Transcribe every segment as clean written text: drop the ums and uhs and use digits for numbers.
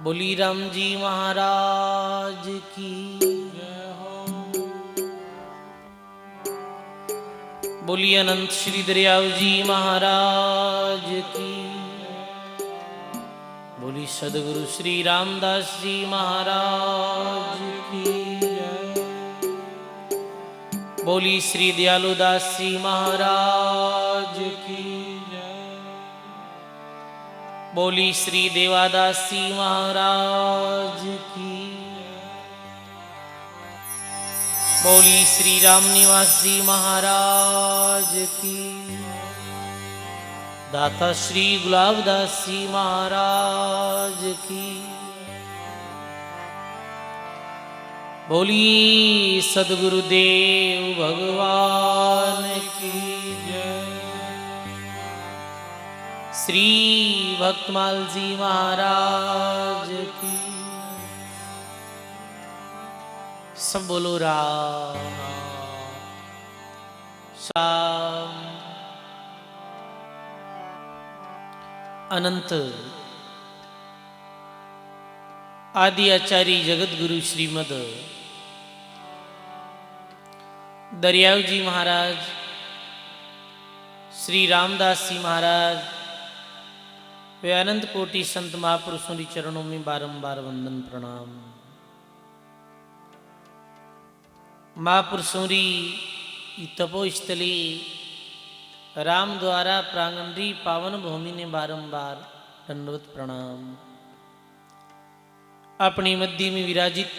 बोली राम जी महाराज की जय हो। बोली अनंत श्री दरियाव जी महाराज की। बोली सदगुरु श्री रामदास जी महाराज की जय। बोली श्री दयालुदास जी महाराज की जय। बोली श्री देवादास जी महाराज की। बोली श्री राम निवास जी महाराज की। दाता श्री गुलाबदास जी महाराज की। बोली सदगुरुदेव भगवान की जय। श्री भक्तमाल जी महाराज की। सब बोलो राम श्याम। अनंत आदि आचार्य जगत गुरु श्रीमद दरियाव जी महाराज, श्री रामदास जी महाराज वे अनंत कोटि संत महापुरुषों के चरणों में बारंबार वंदन प्रणाम। महापुरुषों री तपोस्थली राम द्वारा प्रांगण री पावन भूमि ने बारंबार दंडवत प्रणाम। अपनी मध्य में विराजित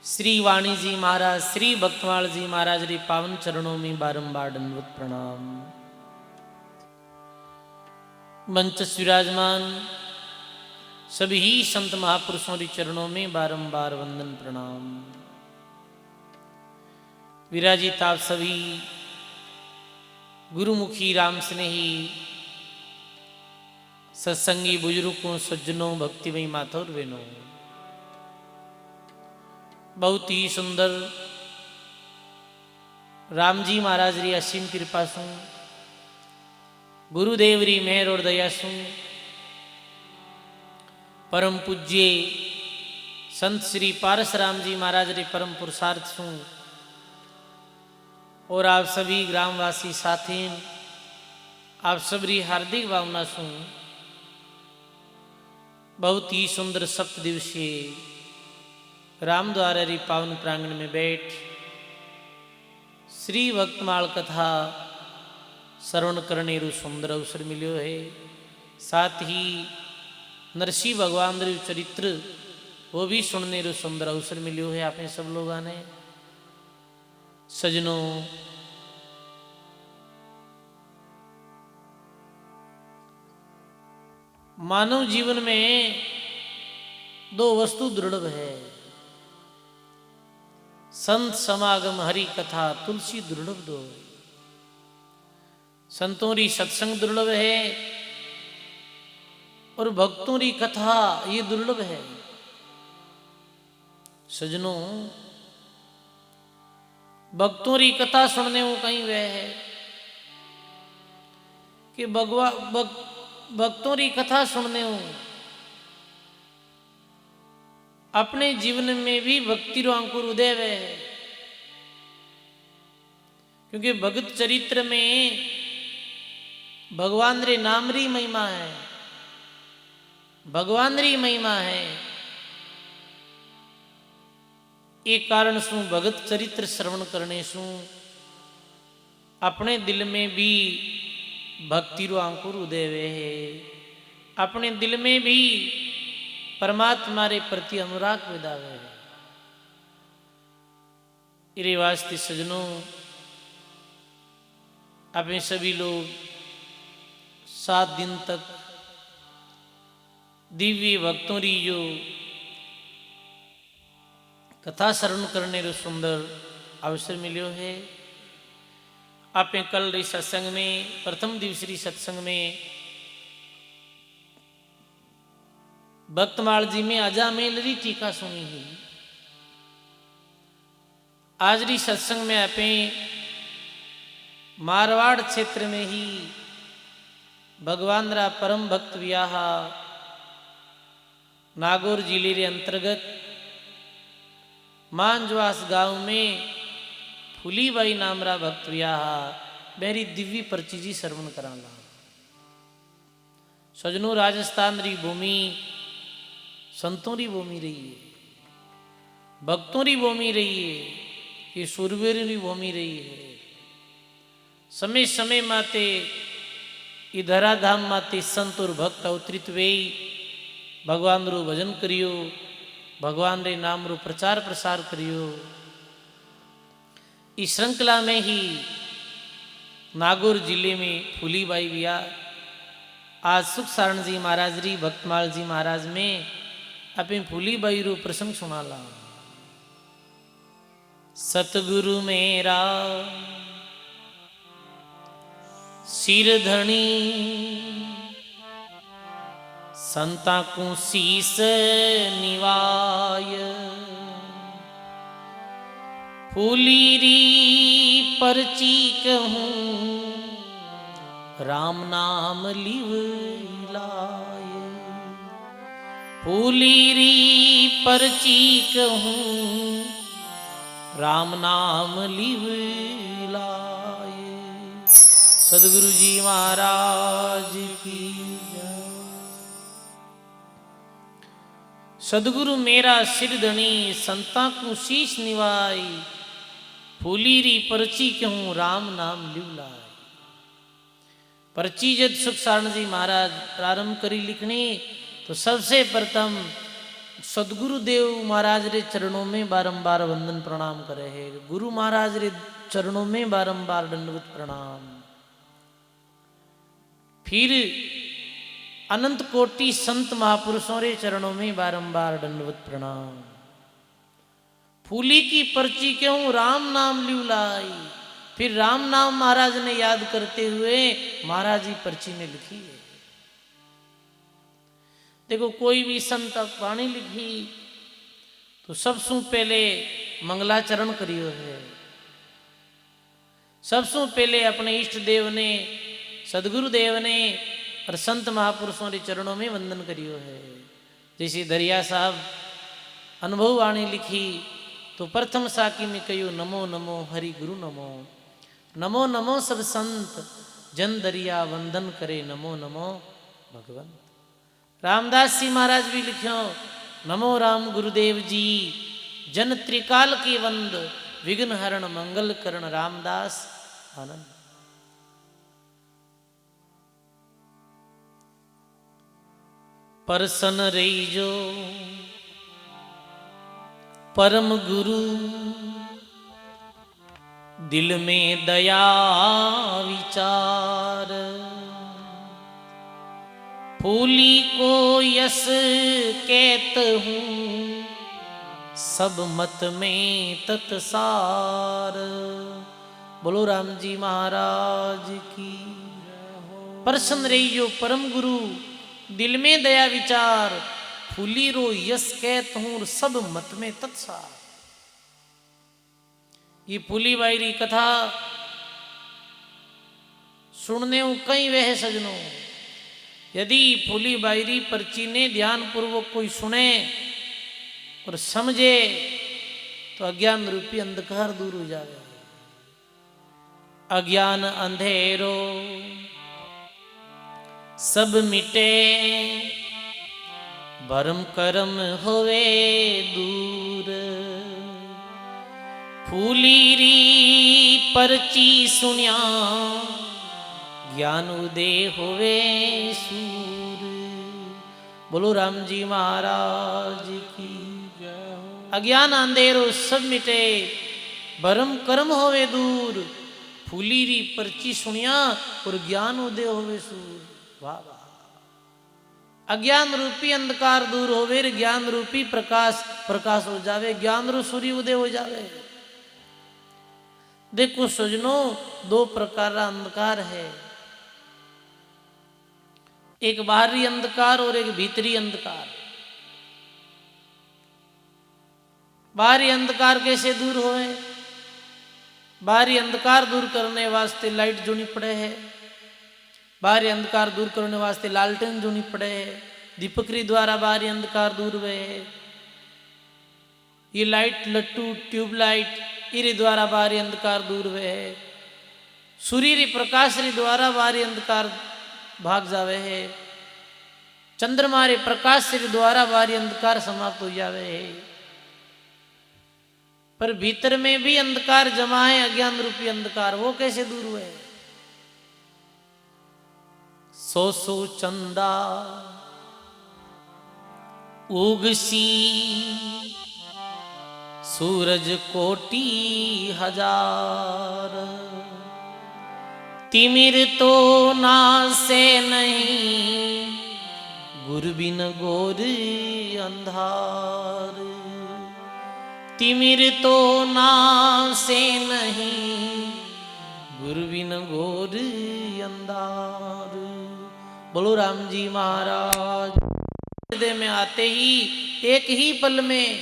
श्री वाणी जी महाराज, श्री भक्तमाल जी महाराज रे पावन चरणों में बारंबार दंडवत प्रणाम। मंच विराजमान सभी संत महापुरुषों के चरणों में बारंबार वंदन प्रणाम। विराजित आप सभी गुरुमुखी राम स्नेही सत्संगी बुजुर्गों, सज्जनों, भक्तिमयी माथुर बहनों, बहुत ही सुंदर राम जी महाराज री असीम कृपा सु, गुरुदेव री मेहर और दया सु, परम पूज्य संत श्री पारसराम जी महाराज रे परम पुरुषार्थ सु और आप सभी ग्रामवासी साथी आप सबरी हार्दिक भावना सु बहुत ही सुंदर सप्त दिवसीय राम द्वारा री पावन प्रांगण में बैठ श्री भक्तमाल कथा श्रवण करने रू सुंदर अवसर मिलो है। साथ ही नरसिंह भगवान रू चरित्र वो भी सुनने रू सुंदर अवसर मिलो है। आपने सब लोगों ने सजनों, मानव जीवन में दो वस्तु दुर्लभ है, संत समागम हरि कथा तुलसी दुर्लभ दो। संतों री सत्संग दुर्लभ है और भक्तों री कथा ये दुर्लभ है। सजनों, भक्तों री कथा सुनने को कहीं वह है कि भक्तों री कथा सुनने को अपने जीवन में भी भक्ति रो अंकुर उदय है। क्योंकि भगत चरित्र में भगवान रे नाम री महिमा है, भगवान री महिमा है। एक कारण सु भगत चरित्र श्रवण करने सु अपने दिल में भी भक्ति रो अंकुर उदय है, अपने दिल में भी परमात्मा रे प्रति अनुराग विदावे है। इरे वास्ते सजनों, अपने सभी लोग 7 दिन तक दिव्य भक्तों री जो कथा श्रवण करने रो सुंदर अवसर मिलो है। आपने कल री सत्संग में, प्रथम दिवस री सत्संग में भक्तमाल जी में अजामेल री टीका सुनी है। आज री सत्संग में आपे मारवाड़ क्षेत्र में ही भगवान रा परम भक्त वियाहा नागौर जिले के अंतर्गत मांजवास गांव में फूलीबाई नामरा भक्त व्याह मेरी दिव्य पर्ची जी श्रवण कराला। सजनों, राजस्थान री भूमि संतों री भूमि रही है, भक्तों री भूमि रही है, ये सूरवीर री भूमि रही है। समय समय माते इधरा धाम माते संत और भक्त अवतरित वे भगवान रो भजन करियो, भगवान रे नाम रो प्रचार प्रसार करियो। इस श्रृंखला में ही नागौर जिले में फूलीबाई व्याह आज सुख सारण जी महाराज री भक्तमाल जी महाराज में अपने फूलीबाई रो प्रसंग सुनाला। सतगुरु मेरा सिर धनी संता को शीस निवाय, फूलीरी पर्ची कहूँ राम नाम लिव लाय। फूलीरी पर्ची कहूँ राम नाम लिव लाय। सदगुरु जी महाराज की जय। सदगुरु मेरा सिर धनी संता को शीश निवाई, फूलीरी पर्ची कहूँ राम नाम लिव लाय। पर्ची जब सुख सारण जी महाराज प्रारंभ करी लिखनी तो सबसे प्रथम सदगुरु देव महाराज रे चरणों में बारंबार वंदन प्रणाम करे है। गुरु महाराज रे चरणों में बारंबार दंडवत प्रणाम। फिर अनंत कोटि संत महापुरुषों रे चरणों में बारंबार दंडवत प्रणाम। फूली की पर्ची क्यों राम नाम लिव लाई। फिर राम नाम महाराज ने याद करते हुए महाराज जी पर्ची में लिखी है। देखो, कोई भी संत वाणी लिखी तो सबसे पहले मंगलाचरण करियो है। सबसे पहले अपने इष्ट देव ने, सदगुरु देव ने और संत महापुरुषों के चरणों में वंदन करियो है। जैसे दरिया साहब अनुभव वाणी लिखी तो प्रथम साकी में कहो नमो नमो हरि गुरु नमो, नमो नमो सब संत जन दरिया वंदन करे, नमो नमो भगवंत। रामदास जी महाराज भी लिखो नमो राम गुरुदेव जी, जन त्रिकाल के वंद विघ्न हरण मंगल करण रामदास आनंद। परसन रहीजो परम गुरु, दिल में दया विचार, फूली को यस कहत हूँ सब मत में तत्सार। बोलो राम जी महाराज की। प्रसन्न रही जो परम गुरु, दिल में दया विचार, फूली रो यस कहत हूँ सब मत में तत्सार। ये फूलीबाई री कथा सुनने कई वह सजनों, यदि फूलीबाई री पर्ची ने ध्यान पूर्वक कोई सुने और समझे तो अज्ञान रूपी अंधकार दूर हो जाए। अज्ञान अंधेरो सब मिटे, भरम करम होवे दूर, फूलीरी पर्ची सुनिया ज्ञान उदय होवे सूर। बोलो राम जी महाराज की जय। अज्ञान अंधेरो सब मिटे, भरम कर्म होवे दूर, फूलीरी पर्ची सुनिया और ज्ञान उदय होवे सूर। वाह वाह। अज्ञान रूपी अंधकार दूर होवे, ज्ञान रूपी प्रकाश प्रकाश हो जावे, ज्ञान रू सूर्य उदय हो जावे। देखो सजनों, दो प्रकार का अंधकार है, एक बाहरी अंधकार और एक भीतरी अंधकार। बाहरी अंधकार कैसे दूर होए? बाहरी अंधकार दूर करने वास्ते लाइट जोनी पड़े है, बाहरी अंधकार दूर करने वास्ते लालटेन जोनी पड़े है, दीपकरी द्वारा बारी अंधकार दूर वे, ये लाइट लट्टू ट्यूबलाइट इरे द्वारा बारी अंधकार दूर वे, सूर्य रे प्रकाश रे द्वारा बारी अंधकार भाग जावे है, चंद्रमा रे प्रकाश रे द्वारा बारी अंधकार समाप्त हो जावे है। पर भीतर में भी अंधकार जमा है, अज्ञान रूपी अंधकार, वो कैसे दूर हुए? सो सो चंदा उगसी सूरज कोटि हजार, तिमिर तो नासे नहीं गुरु बिन घोर अंधार। तिमिर तो नासे नहीं गुरु बिन घोर अंधार। बोलो राम जी महाराज। हृदय में आते ही एक ही पल में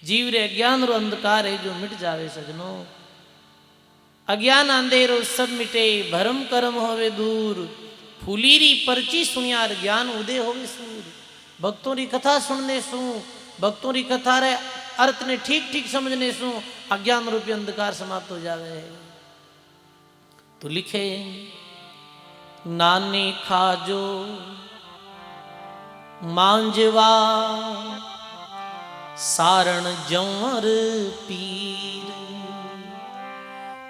जीव रे अज्ञान रो अंधकार है जो मिट जावे सजनो। अज्ञान अंधेरो सब मिटे, भरम कर्म होवे दूर, फूलीरी पर्ची सुनियार ज्ञान उदय होवे सूर। भक्तों री कथा सुनने सु, भक्तों री कथा रे अर्थ ने ठीक ठीक समझने सु अज्ञान रूपी अंधकार समाप्त हो जावे। तो लिखे नाने खाजो मांजवा सारण जंवर पीर,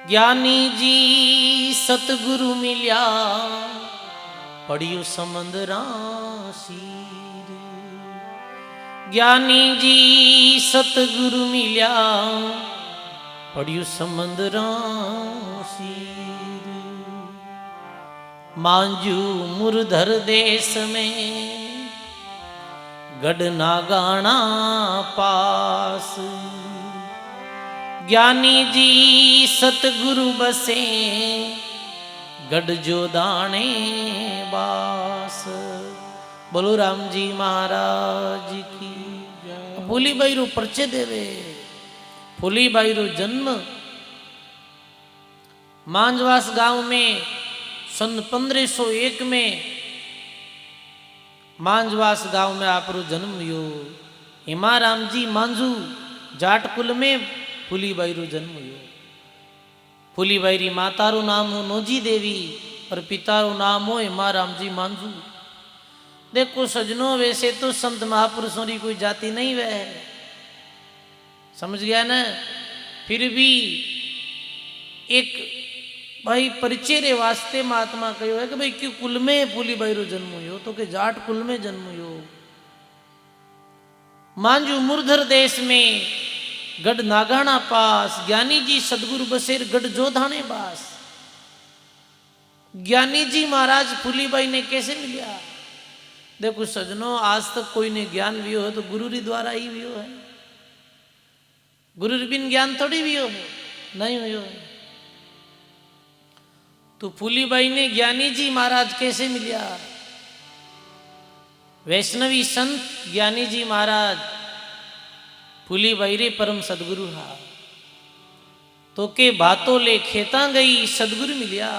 ज्ञानी जी सतगुरु मिल्या पड़ियो समंदरा शीर। ज्ञानी जी सतगुरु मिल्या पड़ियो समंदरा शीर। मांजू मुरधर देश में गढ़ नागाना पास, ज्ञानी जी सतगुरु बसे गढ़ जो दाने बास। बोलो राम जी महाराज की। फूलीबाई रो परिचय देवे। फूलीबाई रो जन्म मांजवास गांव में सन 1501 में मांजवास गांव में आपरो जन्म हुयो। हेमाराम जी मांझू जाट कुल में फूलीबाई रो जन्म हुयो। फूलीबाई री माता रो नाम हो नोजी देवी और पिता रो नाम हो हेमाराम जी मांझू। देखो सजनों, वैसे तो संत महापुरुषों की कोई जाति नहीं वह है, समझ गया ना। फिर भी एक भाई परिचय रे वास्ते महात्मा कहो है कि भाई क्यों कुल में फूलीबाई रो जन्म हुयो, तो के जाट कुल में जन्म हुयो। मांझू मुरधर देश में गढ़ नागाना पास, ज्ञानी जी सदगुरु बसेर गढ़ जोधाने बास। ज्ञानी जी महाराज फूलीबाई ने कैसे मिलिया? देखो सजनों, आज तक कोई ने ज्ञान वियो है तो गुरु री द्वारा ही वियो है। गुरु री बिन ज्ञान थोड़ी वियो है, नहीं वियो है। तो फूलीबाई ने ज्ञानी जी महाराज कैसे मिलिया? वैष्णवी संत ज्ञानी जी महाराज फूलीबाई रे परम सदगुरु हा। तो के बातों ले खेता गई सदगुरु मिलिया।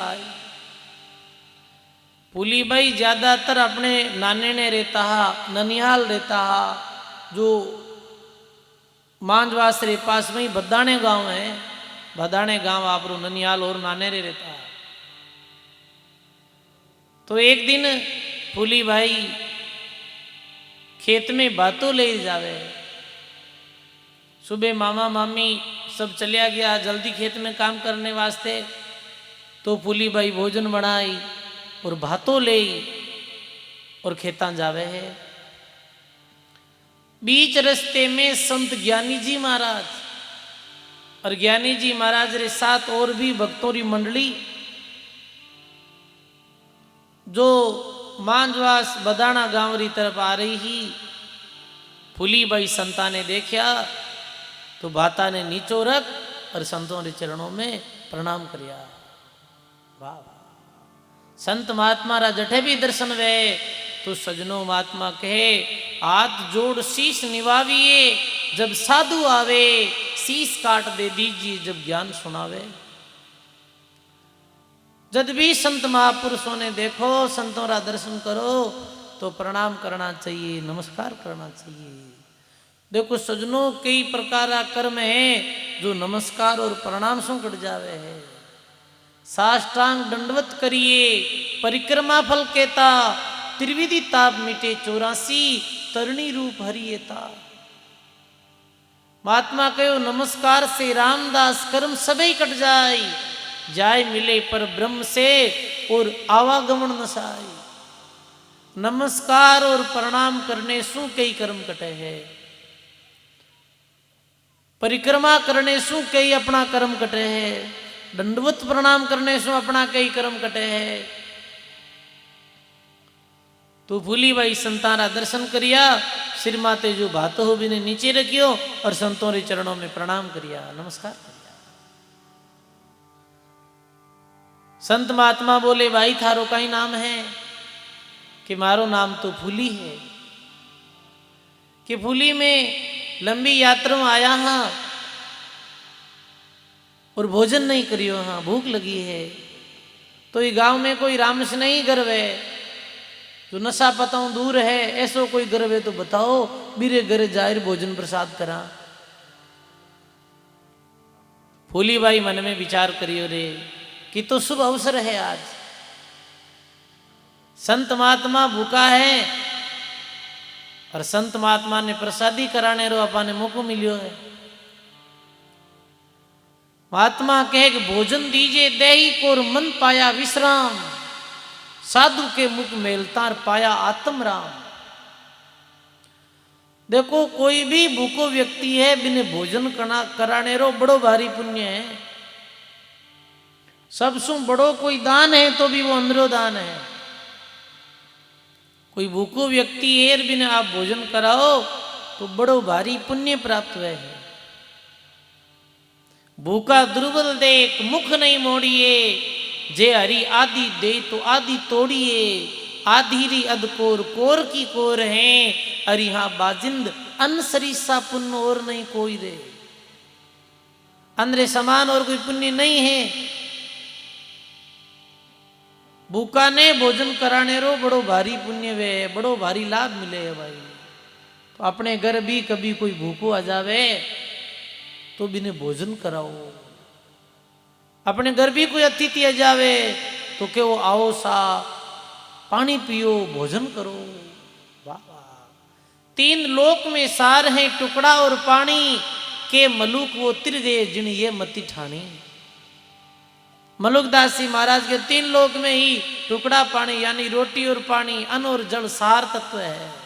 फूलीबाई ज्यादातर अपने नाने ने रहता हा, ननिहाल रहता हा, जो मांजवास रे पास में ही बदाने गांव है। बदाने गांव आप रो ननिहाल और नाने रे रहता है। तो एक दिन फूलीबाई खेत में बातों ले जावे। सुबह मामा मामी सब चलिया गया जल्दी खेत में काम करने वास्ते। तो फूलीबाई भोजन बनाई और भातों ले और खेता जावे है। बीच रस्ते में संत ज्ञानी जी महाराज और ज्ञानी जी महाराज रे साथ और भी भक्तों की मंडली जो मांजवास बदाना गांव री तरफ आ रही ही। फूलीबाई संता ने देखा तो बाता ने नीचो रख और संतों के चरणों में प्रणाम करिया। वाह वाह, संत महात्मा रा जठे भी दर्शन वे। तो सजनों महात्मा कहे हाथ जोड़ शीश निभाविए, जब साधु आवे शीश काट दे दीजिए, जब ज्ञान सुनावे। जब भी संत महापुरुषों ने देखो, संतों रा दर्शन करो तो प्रणाम करना चाहिए, नमस्कार करना चाहिए। देखो सज्जनों, कई प्रकार का कर्म है जो नमस्कार और प्रणाम से कट जावे है। साष्टांग दंडवत करिए, परिक्रमा फल केता, त्रिविधि ताप मिटे 84, तरणी रूप हरियता। महात्मा कहो नमस्कार से रामदास कर्म सभी कट जाए, जाय मिले पर ब्रह्म से और आवागमन नसाई। नमस्कार और प्रणाम करने सु कई कर्म कटे है, परिक्रमा करने सु कई अपना कर्म कटे है, दंडवत प्रणाम करने से अपना कई कर्म कटे है। तो भूली भाई संताना दर्शन करिया, सिर माते जो भातो हो भी ने नीचे रखियो और संतों रे चरणों में प्रणाम करिया, नमस्कार करिया। संत महात्मा बोले भाई थारो का ही नाम है? कि मारो नाम तो फूली है। कि फूली में लंबी यात्रा में आया हाँ और भोजन नहीं करियो, हाँ भूख लगी है। तो ये गांव में कोई राम से नहीं गर्व है, जो नशा पताऊं दूर है, ऐसो कोई गर्व है तो बताओ, बीरे घर जाहिर भोजन प्रसाद करा। फूली बाई मन में विचार करियो रे कि तो शुभ अवसर है आज, संत महात्मा भूखा है और संत महात्मा ने प्रसादी कराने रो अपने मौको मिलियो है। महात्मा कहे कि भोजन दीजिए देही को और मन पाया विश्राम, साधु के मुख मेलतार पाया आत्म राम। देखो कोई भी भूखो व्यक्ति है बिना भोजन कराने रो बड़ो भारी पुण्य है। सबसु बड़ो कोई दान है तो भी वो अंदरो दान है। कोई भूखो व्यक्ति है बिना आप भोजन कराओ तो बड़ो भारी पुण्य प्राप्त हुए है। भूखा दुर्बल देख मुख नहीं मोड़िए, जे हरि आदि दे तो आदि तोड़िए। आधीरी अध कोर कोर की कोर है, अरिहा बाजिंद अन सरीसा पुण्य और नहीं कोई रे। अंदरे समान और कोई पुण्य नहीं है। भूखा ने भोजन कराने रो बड़ो भारी पुण्य वे, बड़ो भारी लाभ मिले है भाई। तो अपने घर भी कभी कोई भूखो आ जावे तो बिने भोजन कराओ। अपने घर भी कोई अतिथि आ जावे तो के वो आओ सा, पानी पियो, भोजन करो। वाह वाह। 3 लोक में सार है टुकड़ा और पानी, के मलुक वो तिर गए जिन ये मति ठानी। मलुकदास जी महाराज के 3 लोक में ही टुकड़ा पानी यानी रोटी और पानी, अन्न और जल सार तत्व है।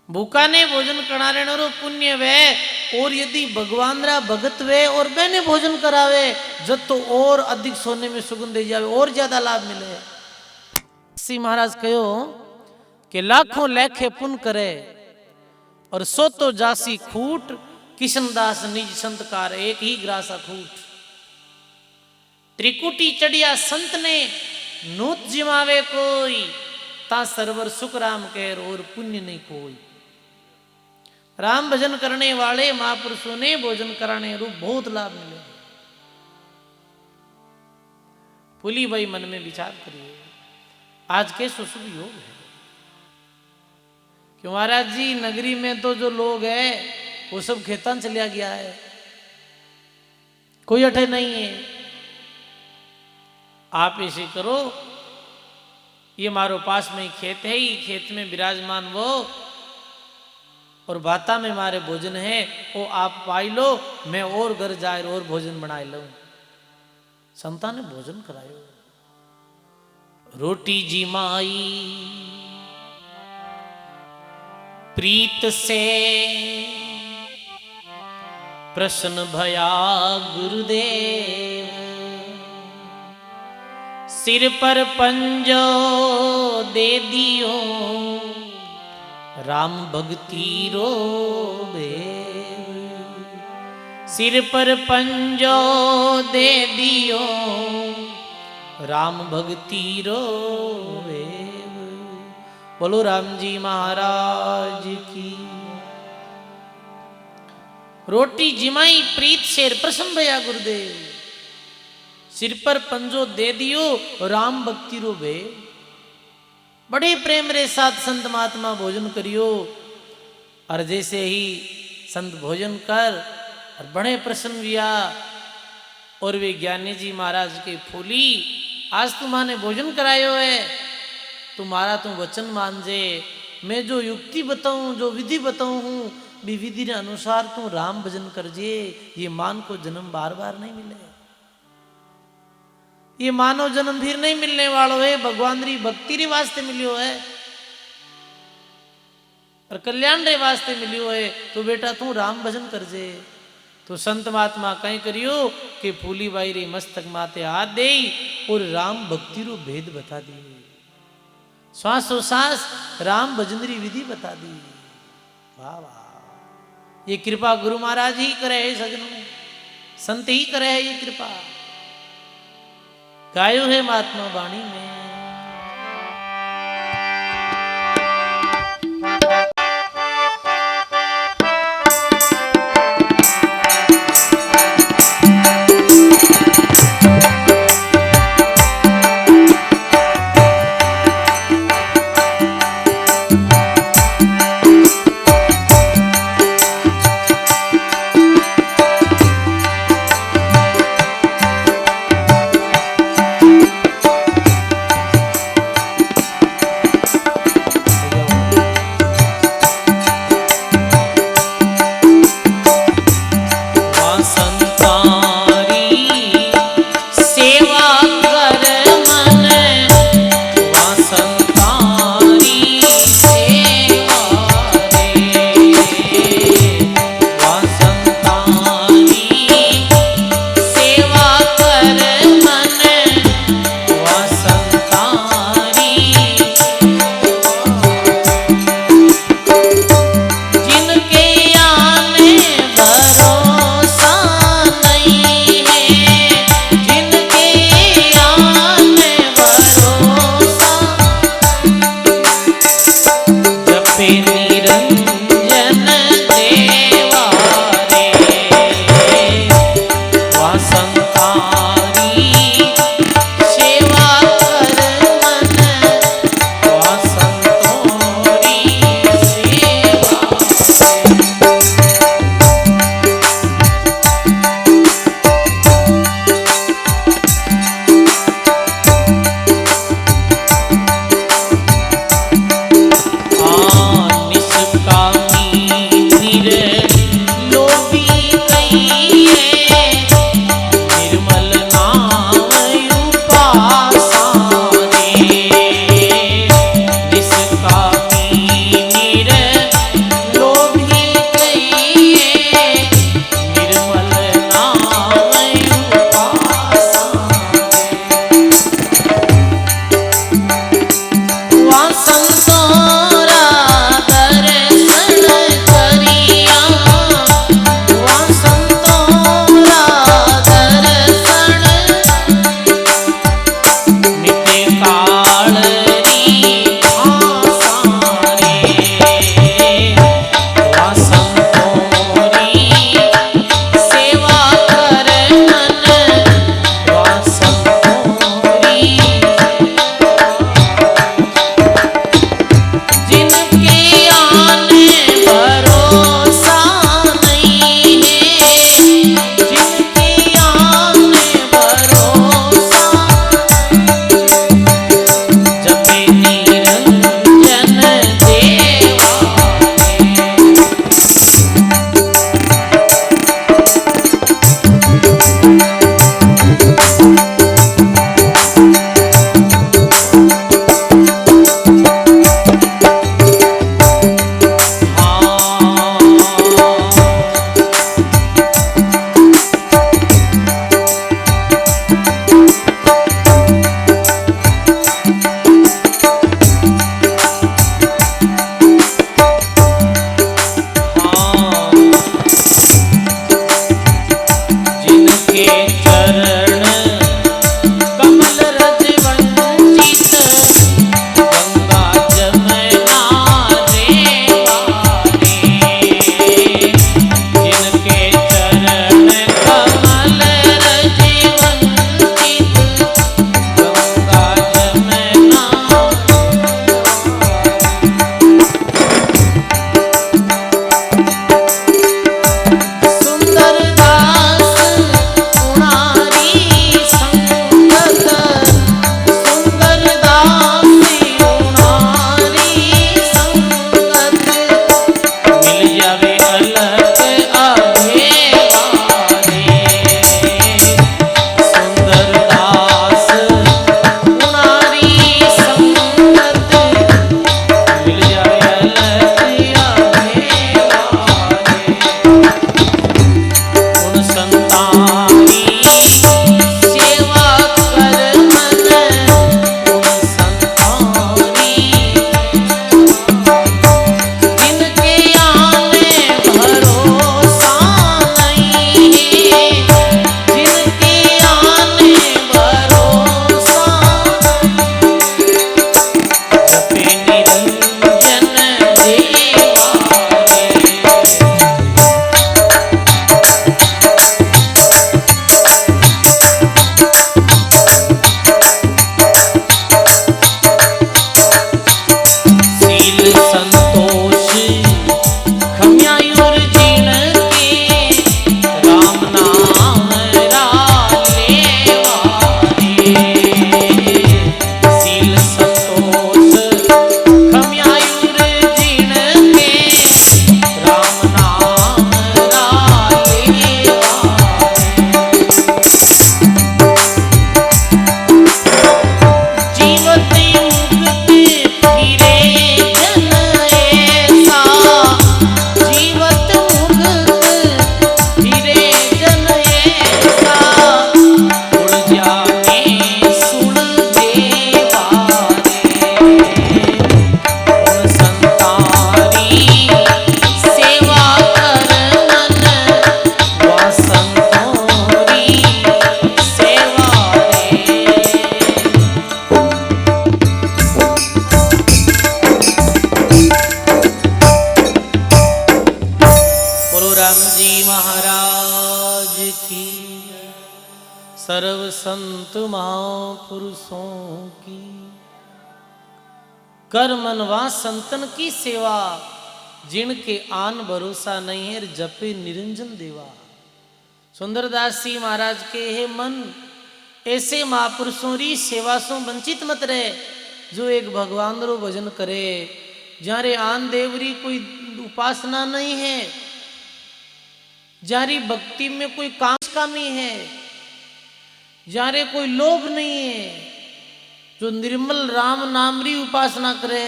भूखा ने भोजन कराने रो पुण्य वे, और यदि भगवान रा भगत वे और मैंने भोजन करावे जब तो और अधिक सोने में सुगंध दे जावे, और ज्यादा लाभ मिले। सी महाराज कहो कि लाखों लेखे पुण्य करे और सो तो जासी खूट, किशनदास निज संतकार एक ही ग्रासा खूट। त्रिकुटी चढ़िया संत ने नूत जिमावे कोई, ता सरवर सुख राम कह और पुण्य नहीं कोई। राम भजन करने वाले महापुरुषों ने भोजन कराने रूप बहुत लाभ मिले। फूली भाई मन में विचार करिए, आज के शुभ योग है। क्यों महाराज जी, नगरी में तो जो लोग है वो सब खेतन चलिया गया है, कोई अठे नहीं है। आप ऐसे करो, ये मारो पास में ही खेत है, ही खेत में विराजमान वो और बाता में मारे भोजन है, वो आप पाई लो, मैं और घर जाए और भोजन बनाए लो। संता ने भोजन करायो। रोटी जी माई प्रीत से प्रश्न भया गुरुदेव, सिर पर पंजो दे दियो राम भक्ति रो बेव। सिर पर पंजो दे दियो राम भक्ति रो बेव। बोलो राम जी महाराज की। रोटी जिमाई प्रीत शेर प्रसन्न भया गुरुदेव, सिर पर पंजो दे दियो राम भक्ति रो बे। बड़े प्रेम रे साथ संत महात्मा भोजन करियो। और जैसे ही संत भोजन कर और बड़े प्रसन्न हुआ। और वे ज्ञानी जी महाराज के फूली, आज तुम्हाने भोजन करायो है, तुम्हारा तुम वचन मान जे। मैं जो युक्ति बताऊं, जो विधि बताऊं हूँ, विधि के अनुसार तू राम भजन कर जे। ये मान को जन्म बार बार नहीं मिले, ये मानव जन्म फिर नहीं मिलने वालों है। भगवान री भक्ति रे वास्ते मिलियो है और कल्याण रे वास्ते मिलियो है। तो बेटा तू राम भजन कर जे। तो संत महात्मा कहीं करियो कि फूली बाई रे मस्तक माते हाथ दे और राम भक्ति रो भेद बता दी। श्वासो सांस राम भजन री विधि बता दी। वाह वाह, ये कृपा गुरु महाराज ही करे है सजनों, संत ही करे है ये कृपा। गायो है महात्मा वाणी में। संत महापुरुषों की, कर मनवा संतन की सेवा, जिनके आन भरोसा नहीं है जपे निरंजन देवा। सुंदरदास जी महाराज के हे मन, ऐसे महापुरुषों री सेवा से वंचित मत रहे, जो एक भगवान रो भजन करे, जारे आन देवरी कोई उपासना नहीं है, जारी भक्ति में कोई कामी है, जारे कोई लोभ नहीं है, जो निर्मल राम नाम री उपासना करे,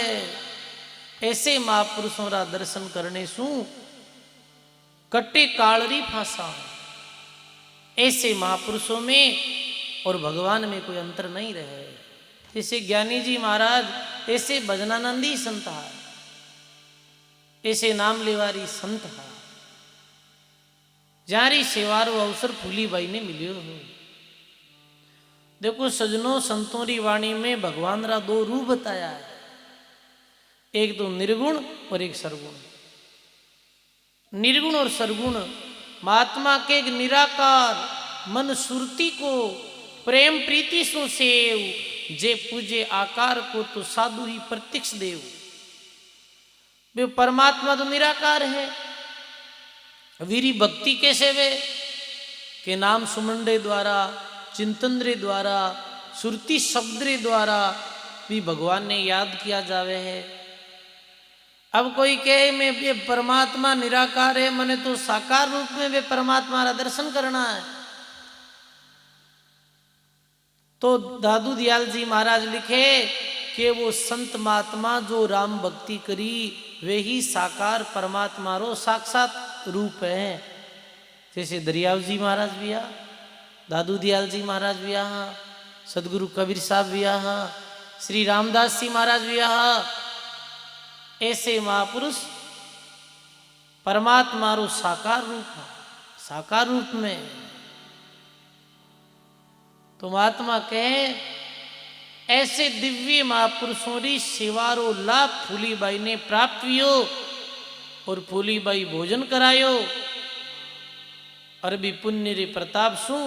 ऐसे महापुरुषों रा दर्शन करने सु कट्टे कालरी फांसा। ऐसे महापुरुषों में और भगवान में कोई अंतर नहीं रहे। जैसे ज्ञानी जी महाराज, ऐसे भजनानंदी संत है, ऐसे नाम लेवारी संत है, जारी सेवारो अवसर फूली बाई ने मिलियो हो। देखो सजनों, संतों री वाणी में भगवान रा दो रूप बताया है, एक तो निर्गुण और एक सरगुण। निर्गुण और सरगुण महात्मा के एक निराकार मन सुरती को प्रेम प्रीति सु सेव, जे पूजे आकार को तो साधु ही प्रत्यक्ष देव। वे परमात्मा तो निराकार है, वीरी भक्ति कैसे वे के नाम सुमंडे द्वारा, चिंतन द्वारा, सुरती शब्द द्वारा भी भगवान ने याद किया जावे है। अब कोई कहे मैं ये परमात्मा निराकार है, मने तो साकार रूप में वे परमात्मा का दर्शन करना है, तो दादू दयाल जी महाराज लिखे कि वो संत महात्मा जो राम भक्ति करी, वे ही साकार परमात्मा रो साक्षात रूप है। जैसे दरियाव जी महाराज भी आ, दादू दयाल जी महाराज भी आ, सदगुरु कबीर साहब भी आ, श्री रामदास जी महाराज भी आ, ऐसे महापुरुष परमात्मा रो साकार रूप है। साकार रूप में तो महात्मा कहे ऐसे दिव्य महापुरुषों री सेवारो लाभ फूली बाई ने प्राप्त हुयो, और फूली बाई भोजन करायो, और भी पुण्य रे प्रताप सु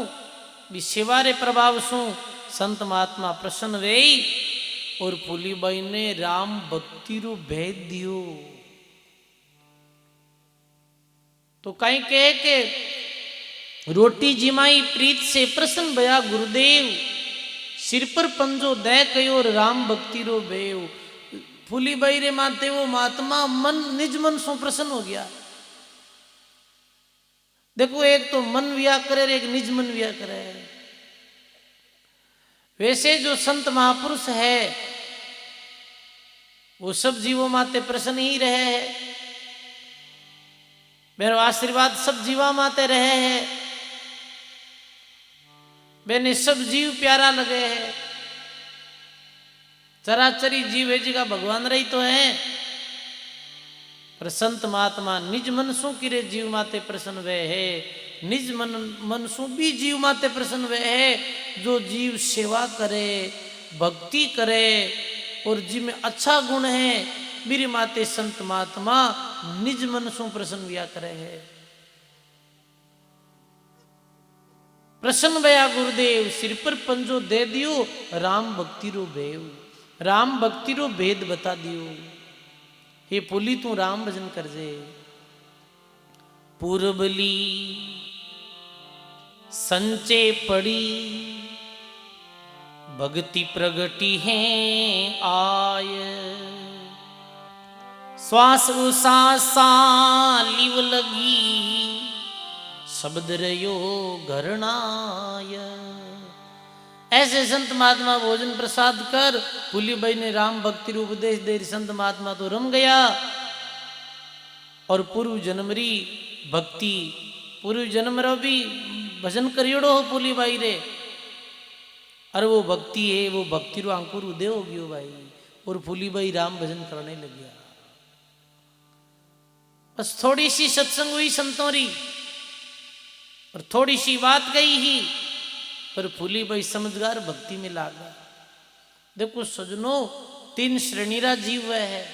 भी सेवा रे प्रभाव सु संत महात्मा प्रसन्न वे, और फूलीबाई ने राम भक्ति रो भेद दियो। तो कहीं कहे के रोटी जिमाई प्रीत से प्रसन्न भया गुरुदेव, सिर पर पंजो दे कयो राम भक्ति रो बेव। फूलीबाई रे माते वो महात्मा मन निज मन सो प्रसन्न हो गया। देखो एक तो मन विया करे, एक निज मन विया करे। वैसे जो संत महापुरुष है वो सब जीवों माते प्रसन्न ही रहे हैं, मेरा आशीर्वाद सब जीवा माते रहे हैं, मैंने सब जीव प्यारा लगे हैं। चराचरी जीव है जिका भगवान रही तो है, पर संत महात्मा निज मनसों किरे जीव माते प्रसन्न वे है, निज मनसों भी जीव माते प्रसन्न वे है। जो जीव सेवा करे, भक्ति करे, और जिनमें अच्छा गुण है, मेरे माते संत महात्मा निज मनसों प्रसन्न विया करे है। प्रसन्न भया गुरुदेव, सिर पर पंजो दे दियो राम भक्ति रो भेव। राम भक्ति रो भेद बता दियो। हे पुली तू राम भजन कर जे। पूर्वली संचे पड़ी, भक्ति प्रगति है आय। श्वास उसासा लिव लगी, शब्द रयो घरनाय। ऐसे संत महात्मा भोजन प्रसाद कर फूलीबाई ने राम भक्ति रू उपदेश दे, संत महात्मा तो रम गया। और पूर्व जन्मरी भक्ति, पूर्व जन्म रो भी भजन करियोड़ो हो फूलीबाई रे, और वो भक्ति है, वो भक्ति रो अंकुर उदय हो गयो भाई। और फूलीबाई राम भजन करने लग गया। बस थोड़ी सी सत्संग हुई संतों री, और थोड़ी सी बात गई ही, पर फूलीबाई समझदार भक्ति में लागा। देखो सजनों, 3 श्रेणी रा जीव वह है।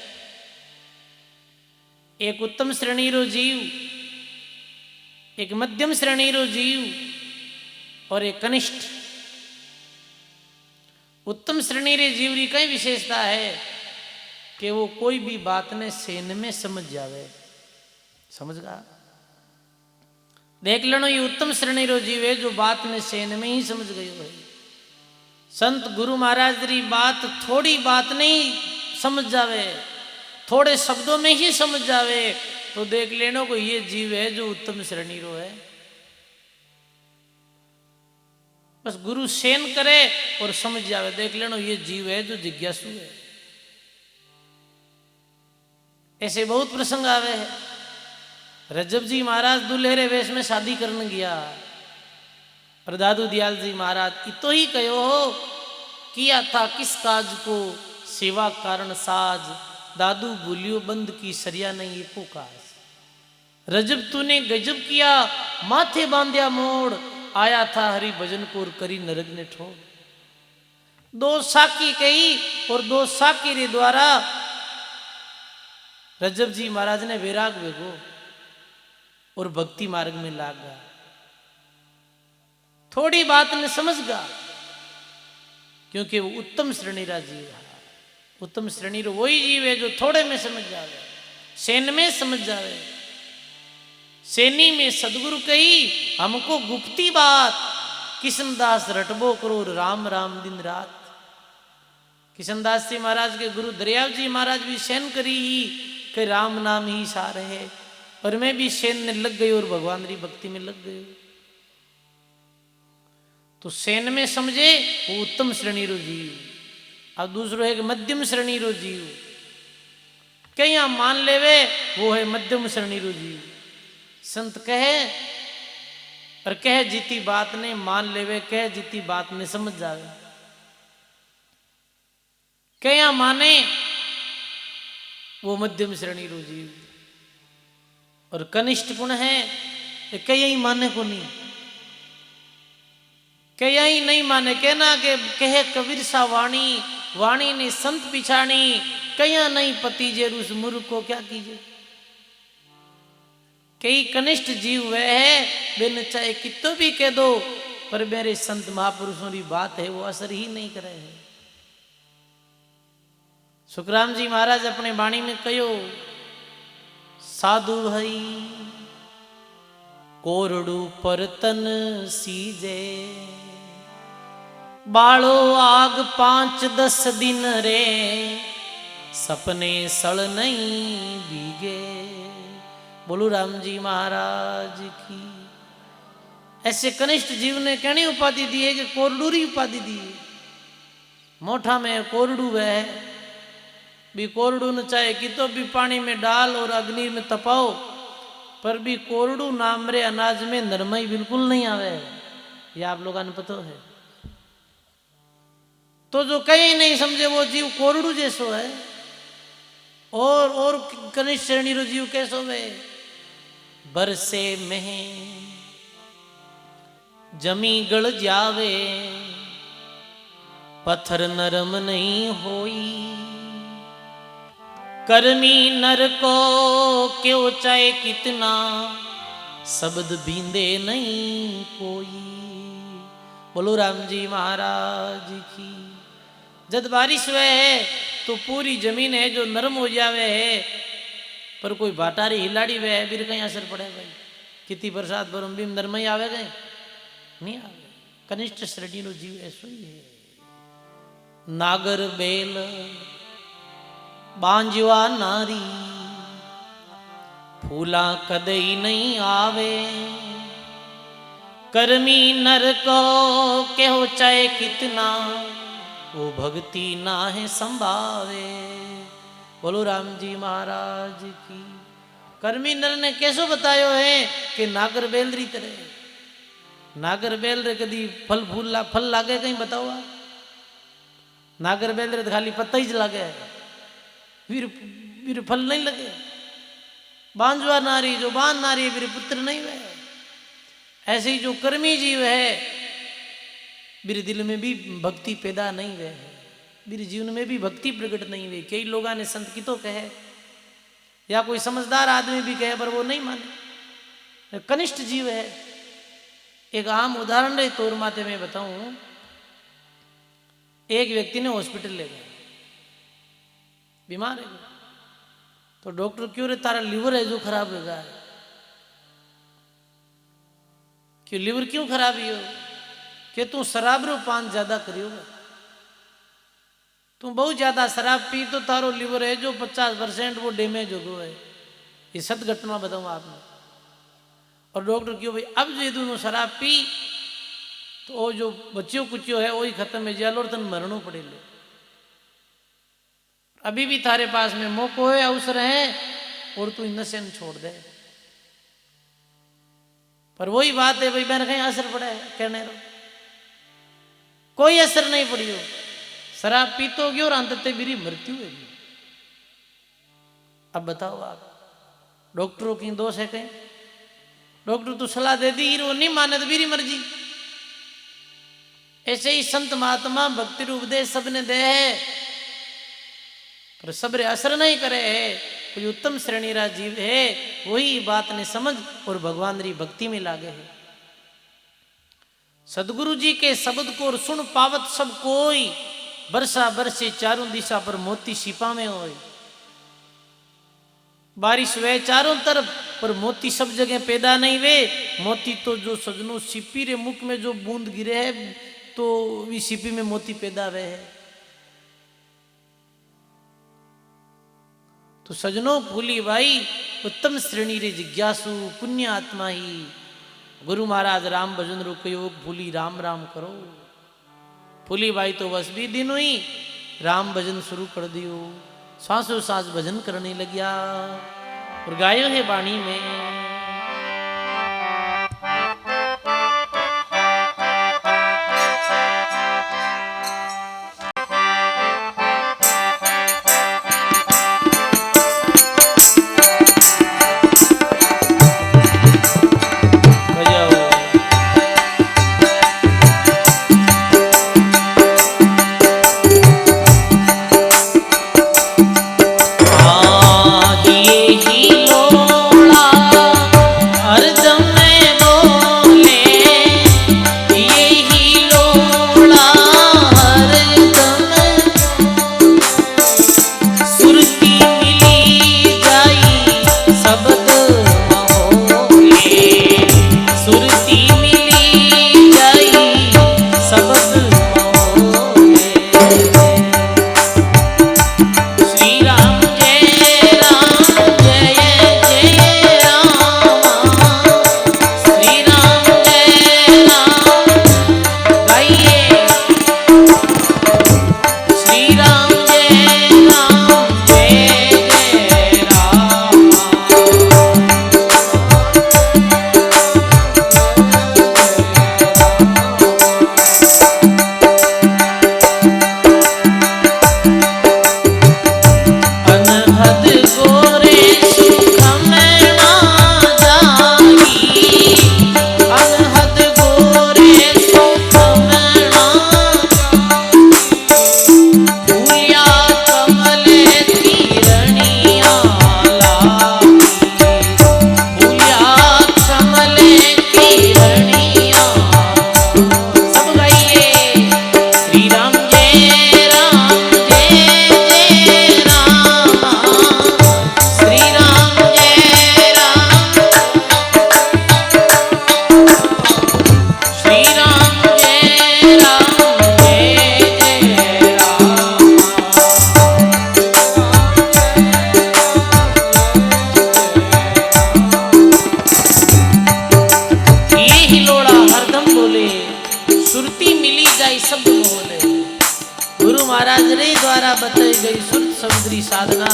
एक उत्तम श्रेणी रो जीव, एक मध्यम श्रेणी रो जीव, और एक कनिष्ठ। उत्तम श्रेणी रे जीव री कई विशेषता है कि वो कोई भी बात ने सेन में समझ जावे। समझ गा देख लेनो, ये उत्तम श्रेणी रो जीव है जो बात ने सेन में ही समझ गयो है। संत गुरु महाराज री बात थोड़ी बात नहीं समझ जावे, थोड़े शब्दों में ही समझ जावे, तो देख लेनो को ये जीव है जो उत्तम श्रेणी रो है। बस गुरु सेन करे और समझ जावे, देख लेनो ये जीव है जो जिज्ञासु है। ऐसे बहुत प्रसंग आवे है। रजब जी महाराज दुल्हेरे वेश में शादी करने गया और दादू दयाल जी महाराज इतो ही कहो हो किया था किस काज को सेवा कारण साज, दादू बोलियो बंद की सरिया नहीं एको काज। रजब तूने गजब किया माथे बांध्या मोड़, आया था हरि भजन को करी नरक ने ठोड़। दो साकी कही और दो साकी रे द्वारा रजब जी महाराज ने वैराग वेगो और भक्ति मार्ग में लाग गया। थोड़ी बात ने समझ गया क्योंकि वो उत्तम श्रेणी रा जीव है। उत्तम श्रेणी रो वही जीव है जो थोड़े में समझ जावे, सेन में समझ जावे। सेनी में सदगुरु कही हमको गुप्ती बात, किशनदास रटबो करो राम राम दिन रात। किशनदास जी महाराज के गुरु दरियाव जी महाराज भी सेन करी ही कि राम नाम ही सार है, और मैं भी सेन ने लग गई और भगवान री भक्ति में लग गई। तो सेन में समझे वो उत्तम श्रेणी रो जीव। अब दूसरो है कि मध्यम श्रेणी रो जीव, कहीं मान लेवे वो है मध्यम श्रेणी रो जीव। संत कहे और कह जीती बात ने मान लेवे, कह जीती बात ने समझ जावे। कया माने वो मध्यम श्रेणी रो जीव। और कनिष्ठ गुण है कया ही माने को नहीं, कया ही नहीं माने। कहना के कहे कबीर सा वाणी, वाणी ने संत पिछाणी, कया नहीं पति जे उस मूर्ख को क्या कीजिए। कई कनिष्ठ जीव वह है बिन चाहे कितो भी कह दो, पर मेरे संत महापुरुषों की बात है वो असर ही नहीं करे है। सुखराम जी महाराज अपने वाणी में कहो, साधु भई कोरडू पर तन सीजे, बालो आग 5-10 दिन रे, सपने सड़ नहीं भीगे। बोलो राम जी महाराज की। ऐसे कनिष्ठ जीव ने कहनी उपाधि दी है कि कोरडूरी उपाधि दी है। मोठा में कोरडू है भी, कोरडू न चाहे कि तो भी पानी में डाल और अग्नि में तपाओ, पर भी कोरडू नाम रे अनाज में नरमाई बिल्कुल नहीं आवे। ये आप लोगों ने पता है। तो जो कहीं नहीं समझे वो जीव कोरडू जैसो है। और कनिष्ठ श्रेणी रो जीव कैसो वे, बरसे में जमी गल जावे, पत्थर नरम नहीं होई, कर्मी नर को क्यों चाहे कितना, शब्द बींदे नहीं कोई। बोलो राम जी महाराज की। जब बारिश हुए है तो पूरी जमीन है जो नरम हो जावे है, पर कोई भाटारी हिलाड़ी वे है फिर कहीं असर पड़े भाई। कितनी बरसात बरम भी नरम ही आवे गए नहीं आवे। कनिष्ठ श्रेणी रो जीव ऐसो ही है। नागर बेल बांझवा नारी, फूला कदई नहीं आवे, कर्मी नर को कहो चाहे कितना, वो भक्ति ना है संभावे। बोलो राम जी महाराज की। कर्मी नर ने कैसो बतायो है कि नागर बेल री तरह। नागर बेल रे कदी फल लागे कहीं बताओ। नागर बेल रे खाली पत्ता ही लागे, फिर फल नहीं लगे। बांझवा नारी जो बांध नारी फिर पुत्र नहीं हुए। ऐसे ही जो कर्मी जीव है मेरे दिल में भी भक्ति पैदा नहीं हुए है, मेरे जीवन में भी भक्ति प्रकट नहीं हुई। कई लोगों ने संत की तो कहे या कोई समझदार आदमी भी कहे, पर वो नहीं माने। कनिष्ठ जीव है। एक आम उदाहरण रे तौर माते मैं बताऊं। एक व्यक्ति ने हॉस्पिटल ले गया, बीमार है, तो डॉक्टर क्यों रे तारा लीवर है जो खराब हो गया है, क्यों लीवर क्यों खराब हो, कि तू शराब रो पान ज्यादा करियो, तू बहुत ज्यादा शराब पी तो तारो लीवर है जो 50% वो डैमेज हो गया है। ये सत्य घटना बताऊं आपने। और डॉक्टर क्यों भाई अब जो दोनों शराब पी तो वो जो बच्चियों कुचियो है वही खत्म है जाल और तन मरणों पड़े ले। अभी भी थारे पास में मौको है, अवसर है और तू नशे न छोड़ दे। पर वही बात है भाई मैंने कहीं असर पड़ा है कहने रो, कोई असर नहीं पड़ी हो, शराब पीतो गयो और अंततः मेरी मृत्यु है। अब बताओ आप डॉक्टरों की दोष है कहीं, डॉक्टर तो सलाह दे दी वो नहीं माने तो मेरी मर्जी। ऐसे ही संत महात्मा भक्ति रूप उपदेश सबने दे है पर सबरे असर नहीं करे है। कोई उत्तम श्रेणी रा जीव है वही बात ने समझ और भगवान री भक्ति में लागे है। सदगुरु जी के शब्द को सुन पावत सब कोई, बरसा बरसे चारों दिशा पर मोती छिपा में होए। बारिश वे चारों तरफ पर मोती सब जगह पैदा नहीं वे। मोती तो जो सजनों सिपी रे मुख में जो बूंद गिरे है तो वी सिपी में मोती पैदा हुए है। तो सजनों फूली भाई उत्तम श्रेणी रे जिज्ञासु पुण्य आत्मा ही गुरु महाराज राम भजन रो योग भूली राम राम करो। फूली भाई तो बस भी दिन हुई राम भजन शुरू कर दियो, सांसों सांस भजन करने लगिया और गायो है बाणी में। बताई गई सुर समुद्री साधना,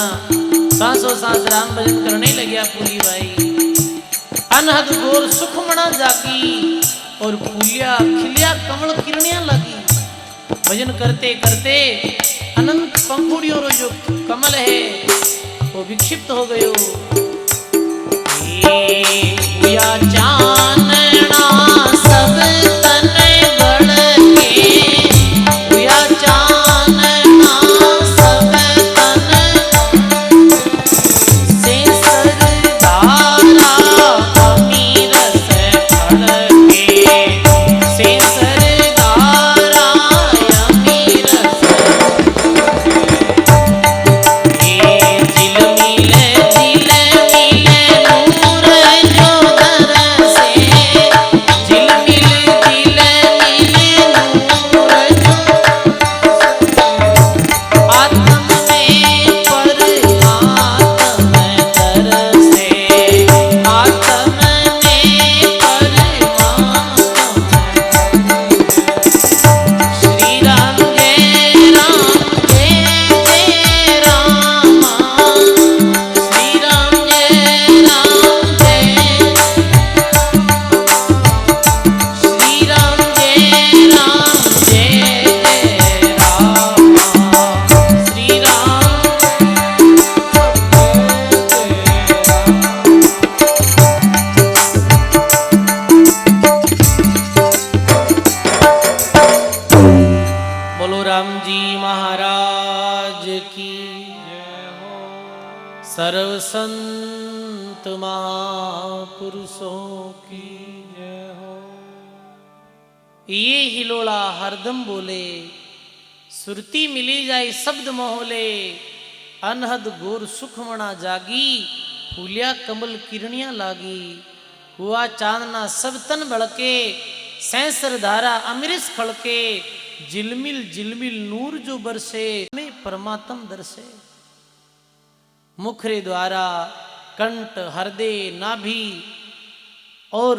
सांसों सांस राम भजन करने लगिया फूली भाई। अनहद गोर सुख मना जागी और फूलिया खिलिया कमल किरणिया लगी। भजन करते करते अनंत पंखुड़ियों रो जो कमल है वो विक्षिप्त हो गयो। हुआ चानना सब तन बढ़ के, हुआ चानना सब तन से सरदारा अमीर से फड़ के, से सरदारा अमीर महाराज की, सर्व संत महापुरुषों की। ये हिलोड़ा हरदम बोले, सुरती मिली जाए शब्द मोहले, अनहद गोर सुख मना जागी, फूलिया कमल किरणियां लागी। हुआ चांदना सब तन बड़के, सैंसर धारा अमृत खड़के, झिलमिल झिलमिल नूर जो बरसे, में परमात्म दर्शे। मुखरे द्वारा कंठ हृदय नाभि और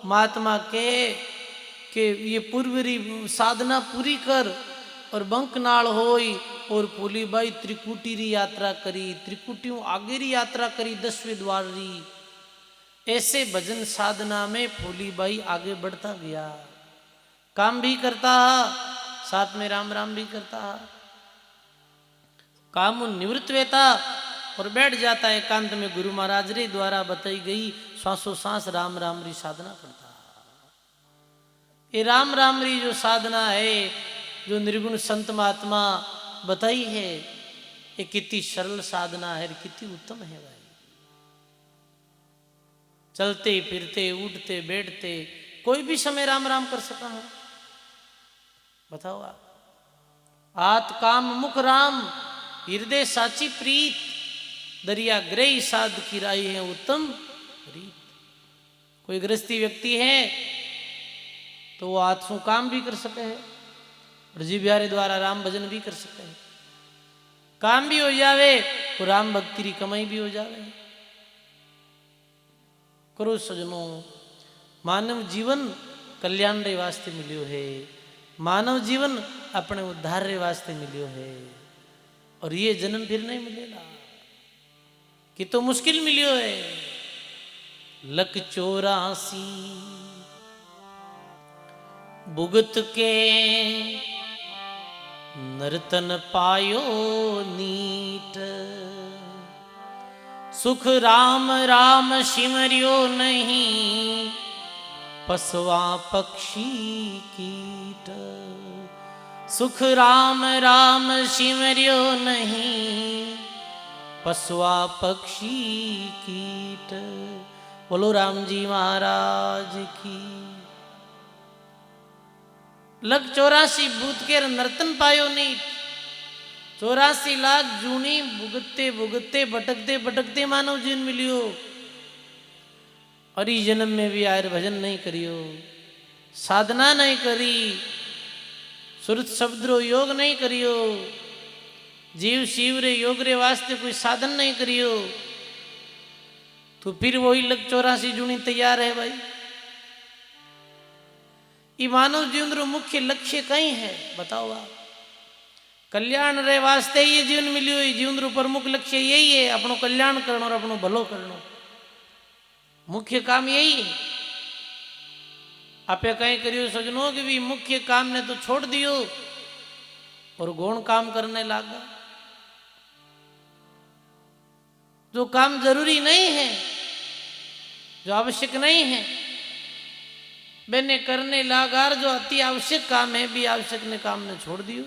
महात्मा के ये पूर्वरी साधना पूरी कर और बंकनाल होई और फूलीबाई त्रिकुटी री यात्रा करी, त्रिकुटियों आगे री यात्रा करी 10वें द्वार री। ऐसे भजन साधना में फूलीबाई आगे बढ़ता गया, काम भी करता, साथ में राम राम भी करता। काम निवृत्त वेता और बैठ जाता एकांत में, गुरु महाराज रे द्वारा बताई गई श्वासों सांस राम राम री साधना करता। ये राम राम री जो साधना है, जो निर्गुण संत महात्मा बताई है, ये कितनी सरल साधना है, कितनी उत्तम है भाई। चलते फिरते उठते बैठते कोई भी समय राम राम कर सका है, बताओ आप। आत काम मुख राम, हृदय साची प्रीत, दरिया ग्रह साध की राय है उत्तम रीत। कोई गृहस्थी व्यक्ति है तो वो हाथ से काम भी कर सके है और जीव्यारे द्वारा राम भजन भी कर सके है। काम भी हो जावे तो राम भक्ति की कमाई भी हो जावे। करो सजनों, मानव जीवन कल्याण रे वास्ते मिलियो है, मानव जीवन अपने उद्धार रे वास्ते मिलियो है, और ये जन्म फिर नहीं मिलेगा कि तो मुश्किल मिलियो है। लक 84 भुगत के नर्तन पायो नीट, सुख राम राम सिमरियो नहीं, पसवा पक्षी कीट। सुख राम राम सिमरियो नहीं, पसवा पक्षी कीट। बोलो राम जी महाराज की। लग 84 भूत के नर्तन पायो नीट, 84 लाख जूनी भुगतते भुगतते भटकते भटकते मानव जीवन मिलियो, और इस जन्म में भी आयर भजन नहीं करियो, साधना नहीं करी, सुरत शब्दरो योग नहीं करियो, जीव शिव रे योग रे वास्ते कोई साधन नहीं करियो, तो फिर वही लग 84 जूनी तैयार है भाई। ये मानव जीवन रो मुख्य लक्ष्य कहीं है, बताओ आप। कल्याण रे वास्ते ये जीवन मिलियो, ये जीवन रो प्रमुख लक्ष्य यही है, अपनो कल्याण करना और अपनो भलो करना, मुख्य काम यही है। आपे कहीं करियो सजनों कि भी मुख्य काम ने तो छोड़ दियो और गौण काम करने लगा। जो काम जरूरी नहीं है, जो आवश्यक नहीं है, मैंने करने लागार जो अति आवश्यक काम है भी आवश्यक ने काम ने छोड़ दियो।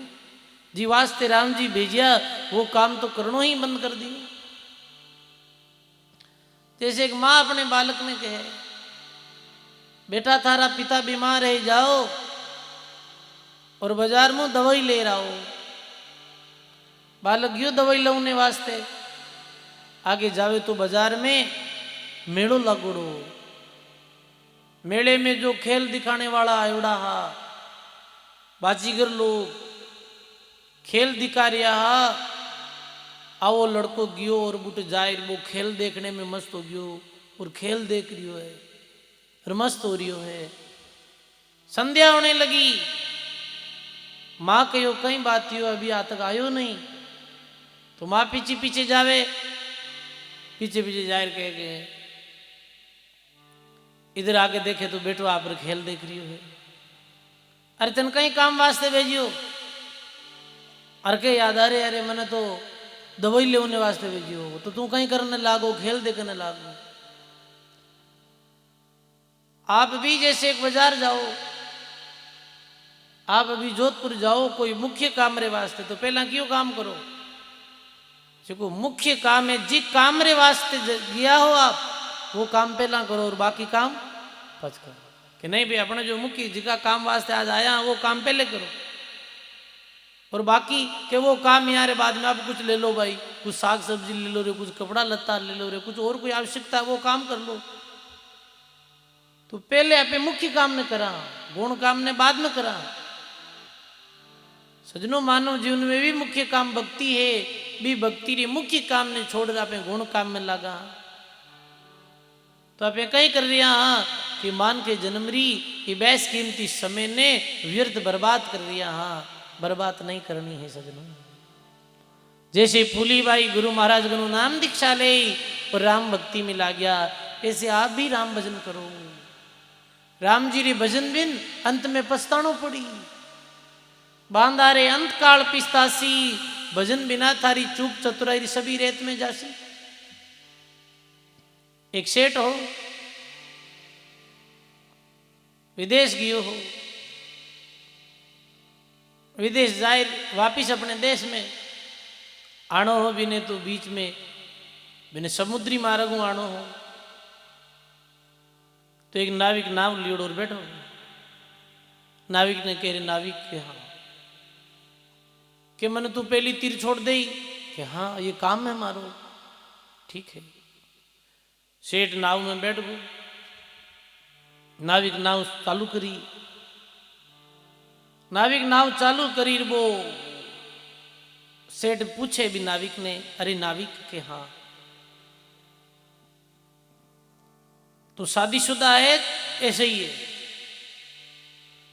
जी वास्ते राम जी भेजिया वो काम तो करना ही बंद कर दियो। जैसे एक माँ अपने बालक ने कहे, बेटा थारा पिता बीमार है, जाओ और बाजार में दवाई ले रहा हो। बालक यो दवाई लाने वास्ते आगे जावे तो बाजार में मेड़ो लगोड़ो, मेले में जो खेल दिखाने वाला आयोड़ा हा, बाजीगर लोग खेल दिखा रहा हा, आओ लड़को गियो और बुट जाए, वो खेल देखने में मस्त हो गयो और खेल देख रियो है और मस्त हो रियो है। संध्या होने लगी, माँ कहो कहीं बात हो अभी आ तक आयो नहीं, तो माँ पीछे पीछे जावे, पीछे पीछे जाहिर कह के इधर आके देखे तो बेटो आप खेल देख रही है। अरे तन कहीं काम वास्ते भेजियो, अरे के याद आ रहे, अरे मैंने तो दवाई लेने वास्ते भेजियो, तो तू कहीं करने लागो, खेल देखने लागो। आप भी जैसे एक बाजार जाओ, आप अभी जोधपुर जाओ कोई मुख्य काम रे वास्ते तो पहला क्यों काम करो, जो मुख्य काम है जी काम रे वास्ते गया हो आप वो काम पहला करो और बाकी काम पच करो। कि नहीं भाई अपने जो मुख्य जिका काम वास्ते आज आया वो काम पहले करो और बाकी के वो काम यार बाद में आप कुछ ले लो भाई, कुछ साग सब्जी ले लो रे, कुछ कपड़ा लत्ता ले लो रे, कुछ और कोई आवश्यकता वो काम कर लो। तो पहले आप मुख्य काम ने करा, गुण काम ने बाद में करा। सजनों मानव जीवन में भी मुख्य काम भक्ति है, भी भक्ति रे मुख्य काम ने छोड़ आप गुण काम में लगा तो आप कहीं कर रहे हाँ कि मान के जन्मरी ये बैस कीमती समय ने व्यर्थ बर्बाद कर दिया। हाँ बर्बाद नहीं करनी है सजनों। जैसे फूली बाई गुरु महाराज गुरु नाम दीक्षा ले और राम भक्ति में ला गया, ऐसे आप भी राम भजन करो। राम जी रे भजन बिन अंत में पछतानो पड़ी, बांधा रे अंत काल पिस्तासी, भजन बिना थारी चूक चतुराई सभी रेत में जासी। एक सेठ हो विदेश गियो हो, विदेश जाए वापिस अपने देश में आनो हो बिने तो बीच में बिने समुद्री मार्ग आनो हो तो एक नाविक नाव लियोड़ और बैठो। नाविक ने कह रहे नाविक के हाँ कि मैंने तू पहली तीर छोड़ दे कि हाँ ये काम है मारो, ठीक है। सेठ नाव में बैठ गो, नाविक नाव चालू करी, नाविक नाव चालू करी वो सेठ पूछे भी नाविक ने, अरे नाविक के हाँ तू शादीशुदा है? ऐसे ही है।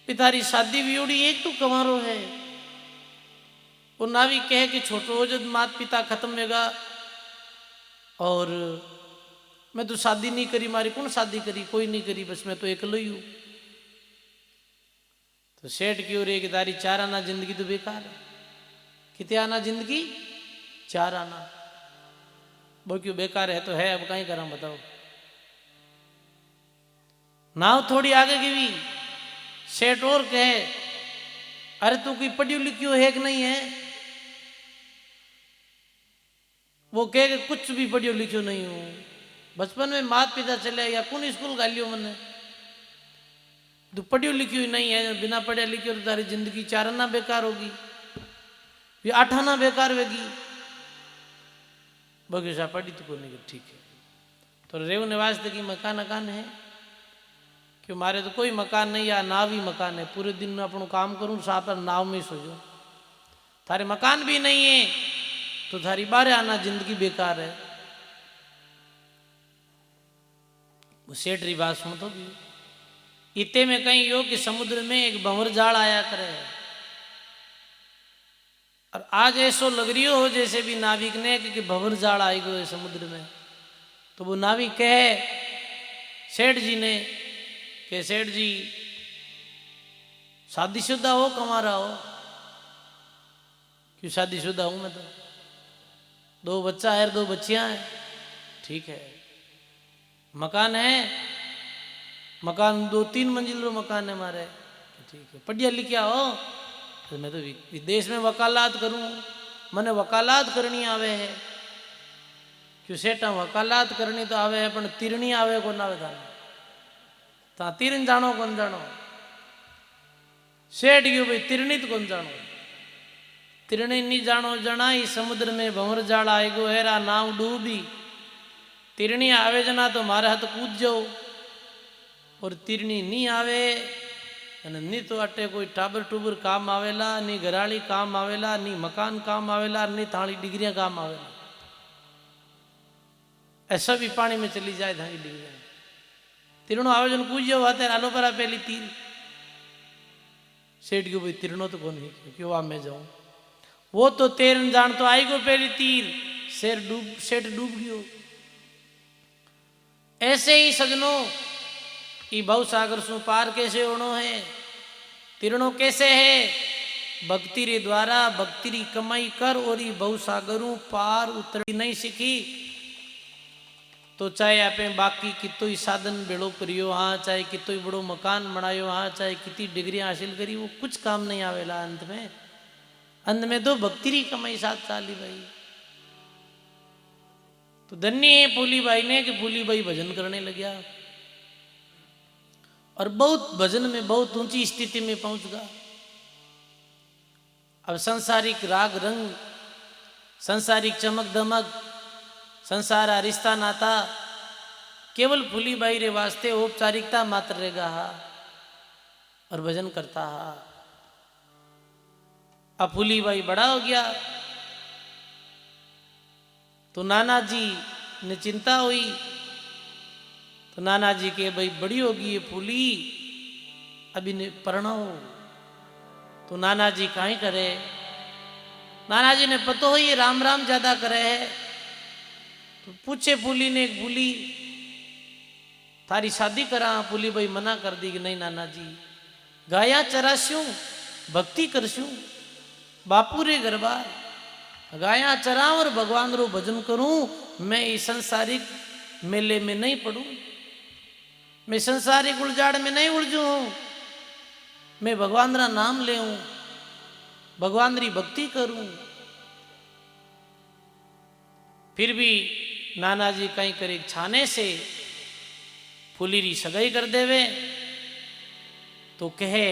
पितारी शादी भी उड़ी एक तू कमारो है। वो नाविक कहे कि छोटो जब मात पिता खत्म होगा और मैं तो शादी नहीं करी, मारी कौन शादी करी, कोई नहीं करी, बस मैं तो अकेलो ही हूं। तो सेठ की ओर एक तारी चार आना जिंदगी तो बेकार है। कितने आना जिंदगी? चार आना। वो क्यों बेकार है तो है, अब कहीं करा बताओ। नाव थोड़ी आगे की भी सेठ और कहे अरे तू कोई पढ़ी लिखी है कि नहीं है? वो कहे कुछ भी पढ़ियो लिखियो नहीं हूं, बचपन में मात पिता चले या कौन स्कूल गालियो मैंने, तू पढ़ियो लिखी हुई नहीं है, बिना पढ़े लिखे तो तारी जिंदगी चार आना बेकार होगी, ये आठ आना बेकार होगी। बगीचा पढ़ी तो को नहीं, ठीक है। तो रेव निवास की मकान अकान है क्यों? मारे तो कोई मकान नहीं, या नाव ही मकान है। पूरे दिन में अपनों काम करूं साथ नाव में सो जाऊं, थारे मकान भी नहीं है तो थारी बारे आना जिंदगी बेकार है। वो सेठ री बात सुन तो भी इतने में कहीं यो कि समुद्र में एक भंवर जाल आया करे और आज ऐसो लग रही हो जैसे भी नाविक ने कि भंवर जाल आई गए समुद्र में। तो वो नाविक कहे सेठ जी ने कि सेठ जी शादीशुदा हो कमारा हो? क्यों शादीशुदा हूं मैं तो, दो बच्चा है, दो बच्चियां हैं, ठीक है। मकान है, मकान 2-3 मंजिल मकान है हमारे, ठीक है। पढ़िया लिखा हो तो मैं तो विदेश में वकालत करूं, मैंने वकालत करनी आवे है। क्यों सेठा वकालत करनी तो आवे है पर तिरणी आवे को ना आवे थाने, ता तीरन जानो कौन जानो? सेठ गयो भाई तिरणी तो कौन जानो? तिरणी नहीं जानो जना ही समुद्र में भंवर जाल आएगो हेरा नाव डूबी, तिरणी आवे जना तो मारे हाथ कूद जाओ, और तिरणी नहीं आवे नहीं तो अटे कोई टाबर टूबर काम आवेला, नी घराली काम आवेला, नी मकान काम आवेला, नी थाली डिग्रियां काम आवेला। ऐसा भी पानी में चली जाए थाली डिग्रियां, तिरणो आवेजन पूछो आते आलो पर पहली तीर। सेठ क्यों भाई तिरणो तो कौन है क्यों आ मैं जाऊं? वो तो तैरन जान तो आई गो पहली तीर, सेठ डूब गयो। ऐसे ही सजनों ये भव सागर सु पार कैसे होनो है? तिरणो कैसे है? भक्ति रे द्वारा भक्ति री कमाई कर और ये भव सागरों पार उतरी नहीं सीखी तो चाहे आपे बाकी कितो ही साधन बेड़ो करियो हाँ, चाहे कितो ही बड़ो मकान बनायो हाँ, चाहे कितनी डिग्री हासिल करी, वो कुछ काम नहीं आवेला अंत में तो भक्ति री कमाई साथ चाली भाई। तो धन्य है फूली बाई ने कि फूली बाई भजन करने लग गया और बहुत भजन में बहुत ऊंची स्थिति में पहुंच गया। अब संसारिक राग रंग, संसारिक चमक दमक, संसार रिश्ता नाता केवल फूली बाई रे वास्ते औपचारिकता मात्र रहेगा और भजन करता हा। अब फूली बाई बड़ा हो गया तो नाना जी ने चिंता हुई। तो नाना जी के भाई बड़ी होगी ये फूली, अभी ने परणाओ। तो नाना जी काहे करे, नाना जी ने पतो हो ये राम राम ज्यादा करे है। तो पूछे फूली ने, एक फूली थारी शादी करा। फूली भाई मना कर दी कि नहीं नाना जी, गाया चरास्यूं भक्ति करस्यूं बापू रे गरबार, गाया चरा और भगवान रो भजन करूं। मैं इस संसारिक मेले में नहीं पड़ूं, मैं संसारिक उलझाड़ में नहीं उलझूं, मैं भगवान रा नाम ले, भगवान री भक्ति करूं। फिर भी नाना जी कहीं करे छाने से फूली री सगाई कर देवे। तो कहे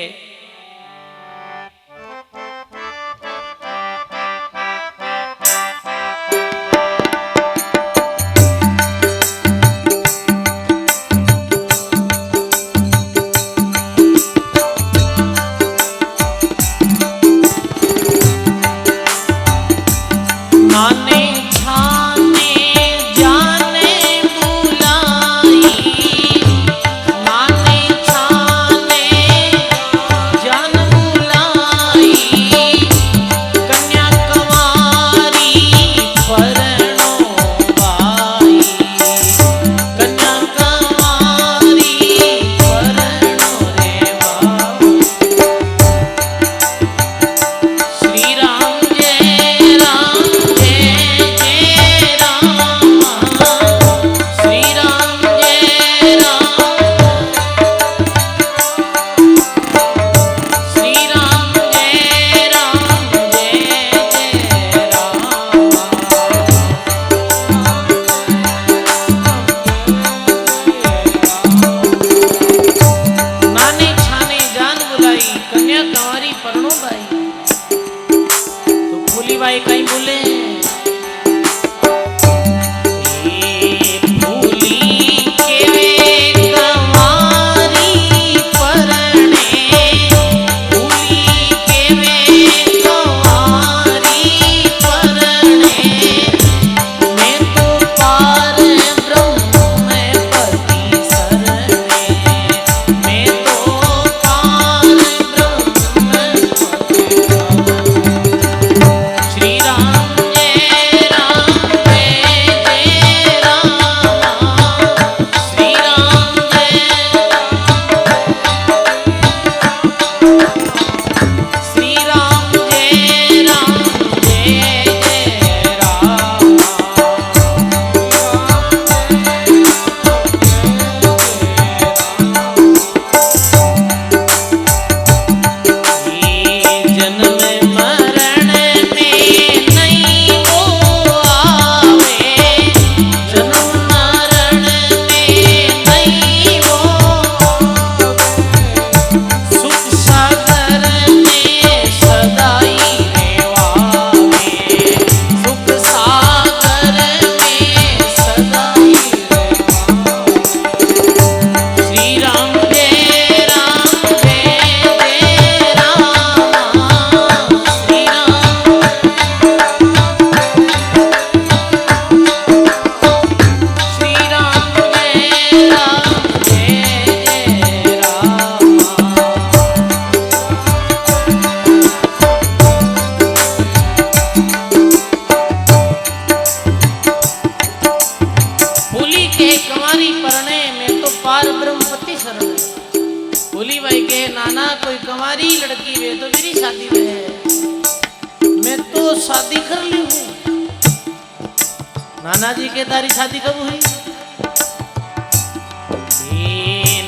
नाना जी के तारी शादी कब हुई?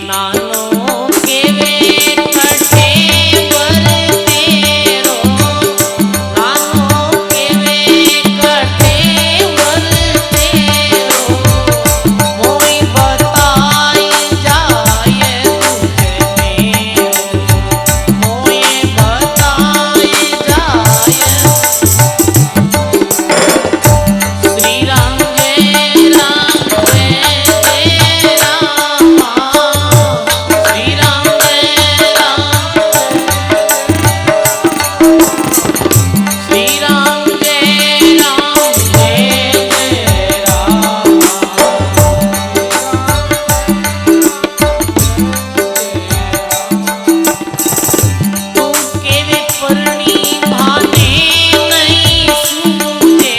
नानो केवे कटे वर तेरो, नानो केवे कटे वर तेरो, मोई बताई जाए तुझे मेरो, मोई बताई जाए। श्री राम जय राम जय रामा, श्री राम जय राम, श्री राम जय राम जय राम। तू केवे परणी भाने नहीं सूझे,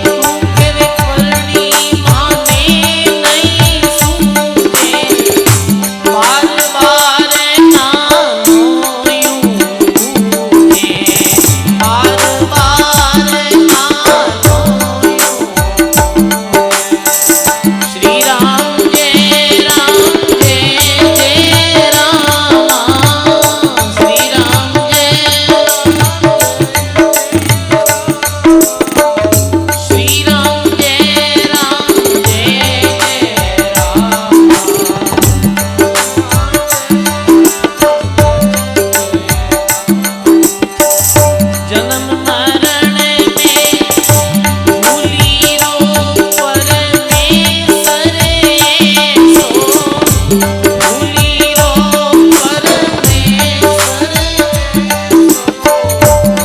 तू केवे परणी भाने नहीं सूझे, बार बार नानो यूं बूझे, बार बार नानो यूं। श्री राम जय रामा, श्री राम श्री राम जय राम। जन्म मरण में भूली रो परमेश्वर ऐसो, भूली रो परमेश्वर,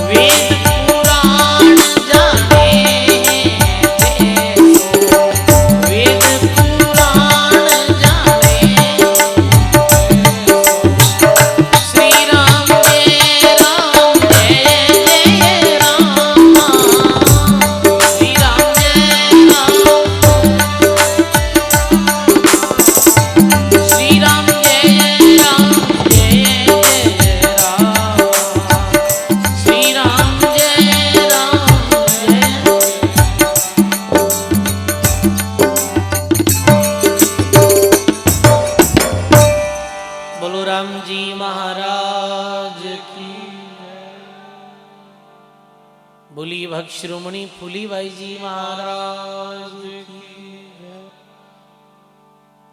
वेद पुराण जाने जैसो, वेद पुराण जाने। श्री राम जय रामा, श्री राम जय राम, श्री राम जय राम श्री राम जय बोलो राम जी महाराज की। बोली भक्त शिरोमणि फूलीबाई जी महाराज की।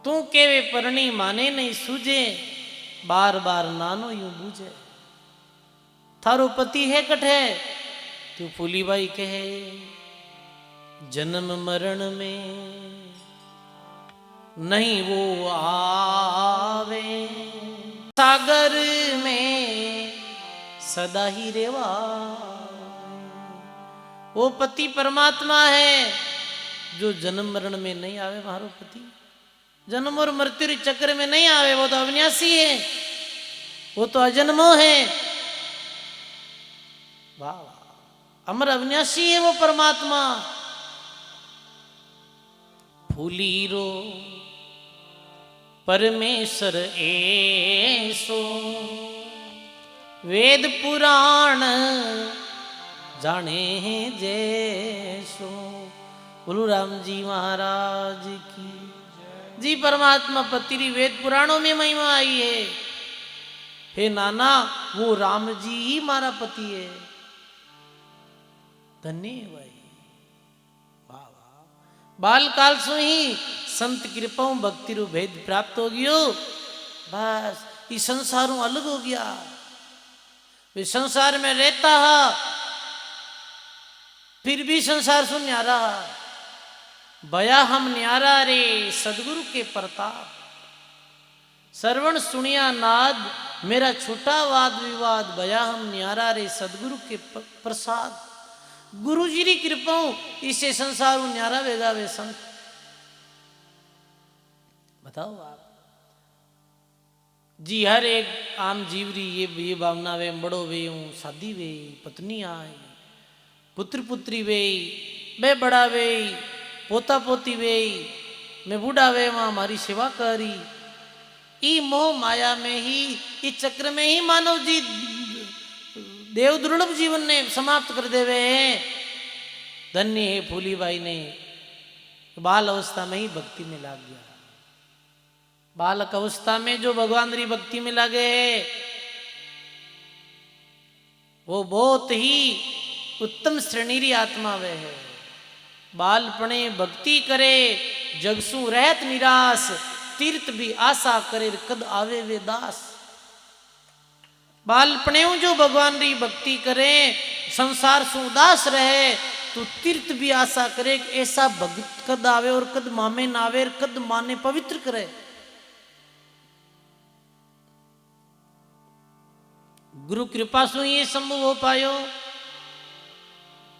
तू केवे परणी माने नहीं सूझे, बार बार नानो यूं बूझे। थारो पति है कठे, तू फूलीबाई कहे, जन्म मरण में नहीं वो आवे, सागर में सदा ही रेवा। वो पति परमात्मा है जो जन्म मरण में नहीं आवे। मारो पति जन्म और मृत्यु चक्र में नहीं आवे, वो तो अविनाशी है, वो तो अजन्मो है। वाह वाह, अमर अविनाशी है वो परमात्मा। फूलीरो परमेश्वर ऐसो, वेद पुराण जाने जैसो। बोलो राम जी महाराज की जी। परमात्मा पतिरी वेद पुराणों में महिमा आई है। हे नाना, वो राम जी ही मारा पति है। धन्य भाई, वाह वाह। बाल काल से ही संत कृपाओं भक्ति रू भेद प्राप्त हो गयो। बस इस संसारों अलग हो गया। वे संसार में रहता है, फिर भी संसार सुन न्यारा। बया हम न्यारा रे सदगुरु के प्रताप, श्रवण सुनिया नाद मेरा छूटा वाद विवाद। बया हम न्यारा रे सदगुरु के प्रसाद। गुरु जी की कृपाओं इसे संसार न्यारा वेगा वे संत। बताओ आप जी, हर एक आम जीवरी ये भावना वे बड़ो वे शादी वे पत्नी आए, पुत्र पुत्री वे, मैं बड़ा वे, पोता पोती वे, मैं बूढ़ा वे, वहां हमारी सेवा करी। ई मोह माया में ही, इस चक्र में ही मानव जी देव दुर्लभ जीवन ने समाप्त कर देवे हैं। धन्य है फूलीबाई ने बाल अवस्था में ही भक्ति में लाग गया। बालक अवस्था में जो भगवान री भक्ति में लगे है वो बहुत ही उत्तम श्रेणी री आत्मा वे है। बालपणे भक्ति करे जगसु रहत निराश, तीर्थ भी आशा करे कद आवे वे दास। बालपणे जो भगवान री भक्ति करे संसार से उदास रहे तो तीर्थ भी आशा करे ऐसा भक्त कद आवे और कद मामे नावे और कद माने पवित्र करे। गुरु कृपा से ये संभव हो पायो।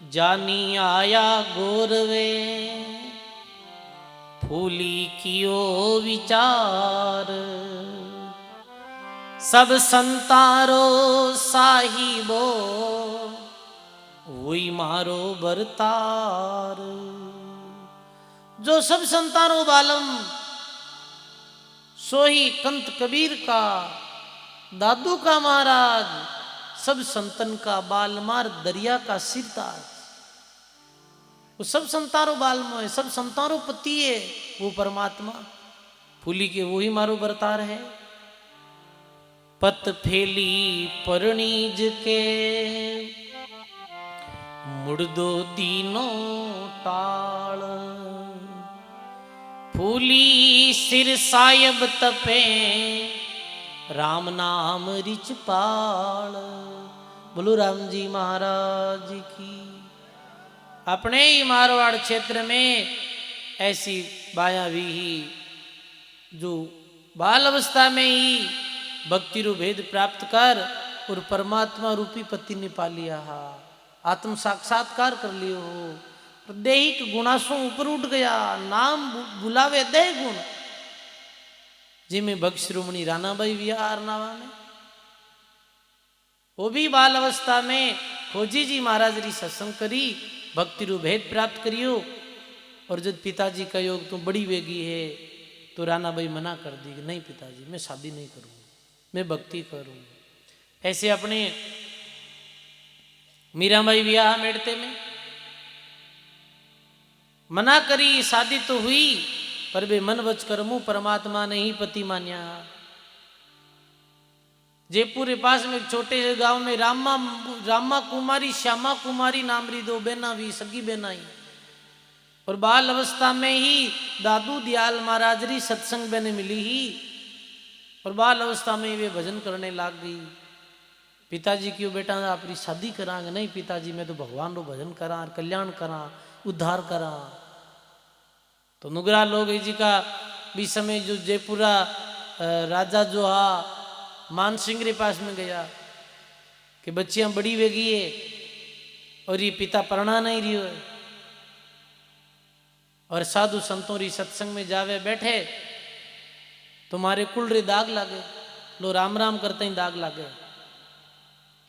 जानी आया गोरवे फूली कियो विचार, सब संतारो साहिबो वही मारो बरतार। जो सब संतारो बालम सोही कंत कबीर का दादू का महाराज, सब संतन का बाल मार दरिया का सिरताज। वो सब संतारो बाल में सब संतारो पति है वो परमात्मा फूली के वो ही मारो बरतार है। पत फेली परनीज के मुड़दो दीनो टाल, फूली सिर सायब तपे राम नाम रिच पाल। बोलो राम जी महाराज की। अपने ही मारवाड़ क्षेत्र में ऐसी बाया भी ही जो बाल अवस्था में ही भक्ति रूप भेद प्राप्त कर और परमात्मा रूपी पति ने पा लिया, आत्म साक्षात्कार कर लियो हो। दैहिक गुणासों ऊपर उठ गया, नाम बुलावे दे गुण जिमें भक्त श्रोमणी रानाबाई विहार नावा में वो भी बाल अवस्था में खोजी जी महाराज री सत्संग करी, भक्ति रू भेद प्राप्त करियो। और जब पिताजी का योग तो बड़ी वेगी है तो रानाबाई मना कर दी कि नहीं पिताजी मैं शादी नहीं करूँ, मैं भक्ति करूँ। ऐसे अपने मीराबाई विवाह मेड़ते में मना करी, शादी तो हुई पर वे मन वच कर्मू परमात्मा ने ही पति मान्या। जयपुर के पास में एक छोटे से गांव में रामा कुमारी श्यामा कुमारी नाम री दो बहना भी सगी बहनाई। और बाल अवस्था में ही दादू दयाल महाराज री सत्संग बहने मिली ही और बाल अवस्था में वे भजन करने लाग गई। पिताजी क्यों बेटा आपकी शादी करांगे? नहीं पिताजी मैं तो भगवान रो भजन करा, कल्याण करा, उद्धार करा। तो नुगरा लोग जी का भी समय जो जयपुरा राजा जो मान सिंह रे पास में गया कि बच्चियां बड़ी वेगी है और ये पिता पढ़ना नहीं रही है। और साधु संतों री सत्संग में जावे बैठे तुम्हारे कुल रे दाग लागे। लो राम राम करते ही दाग लागे,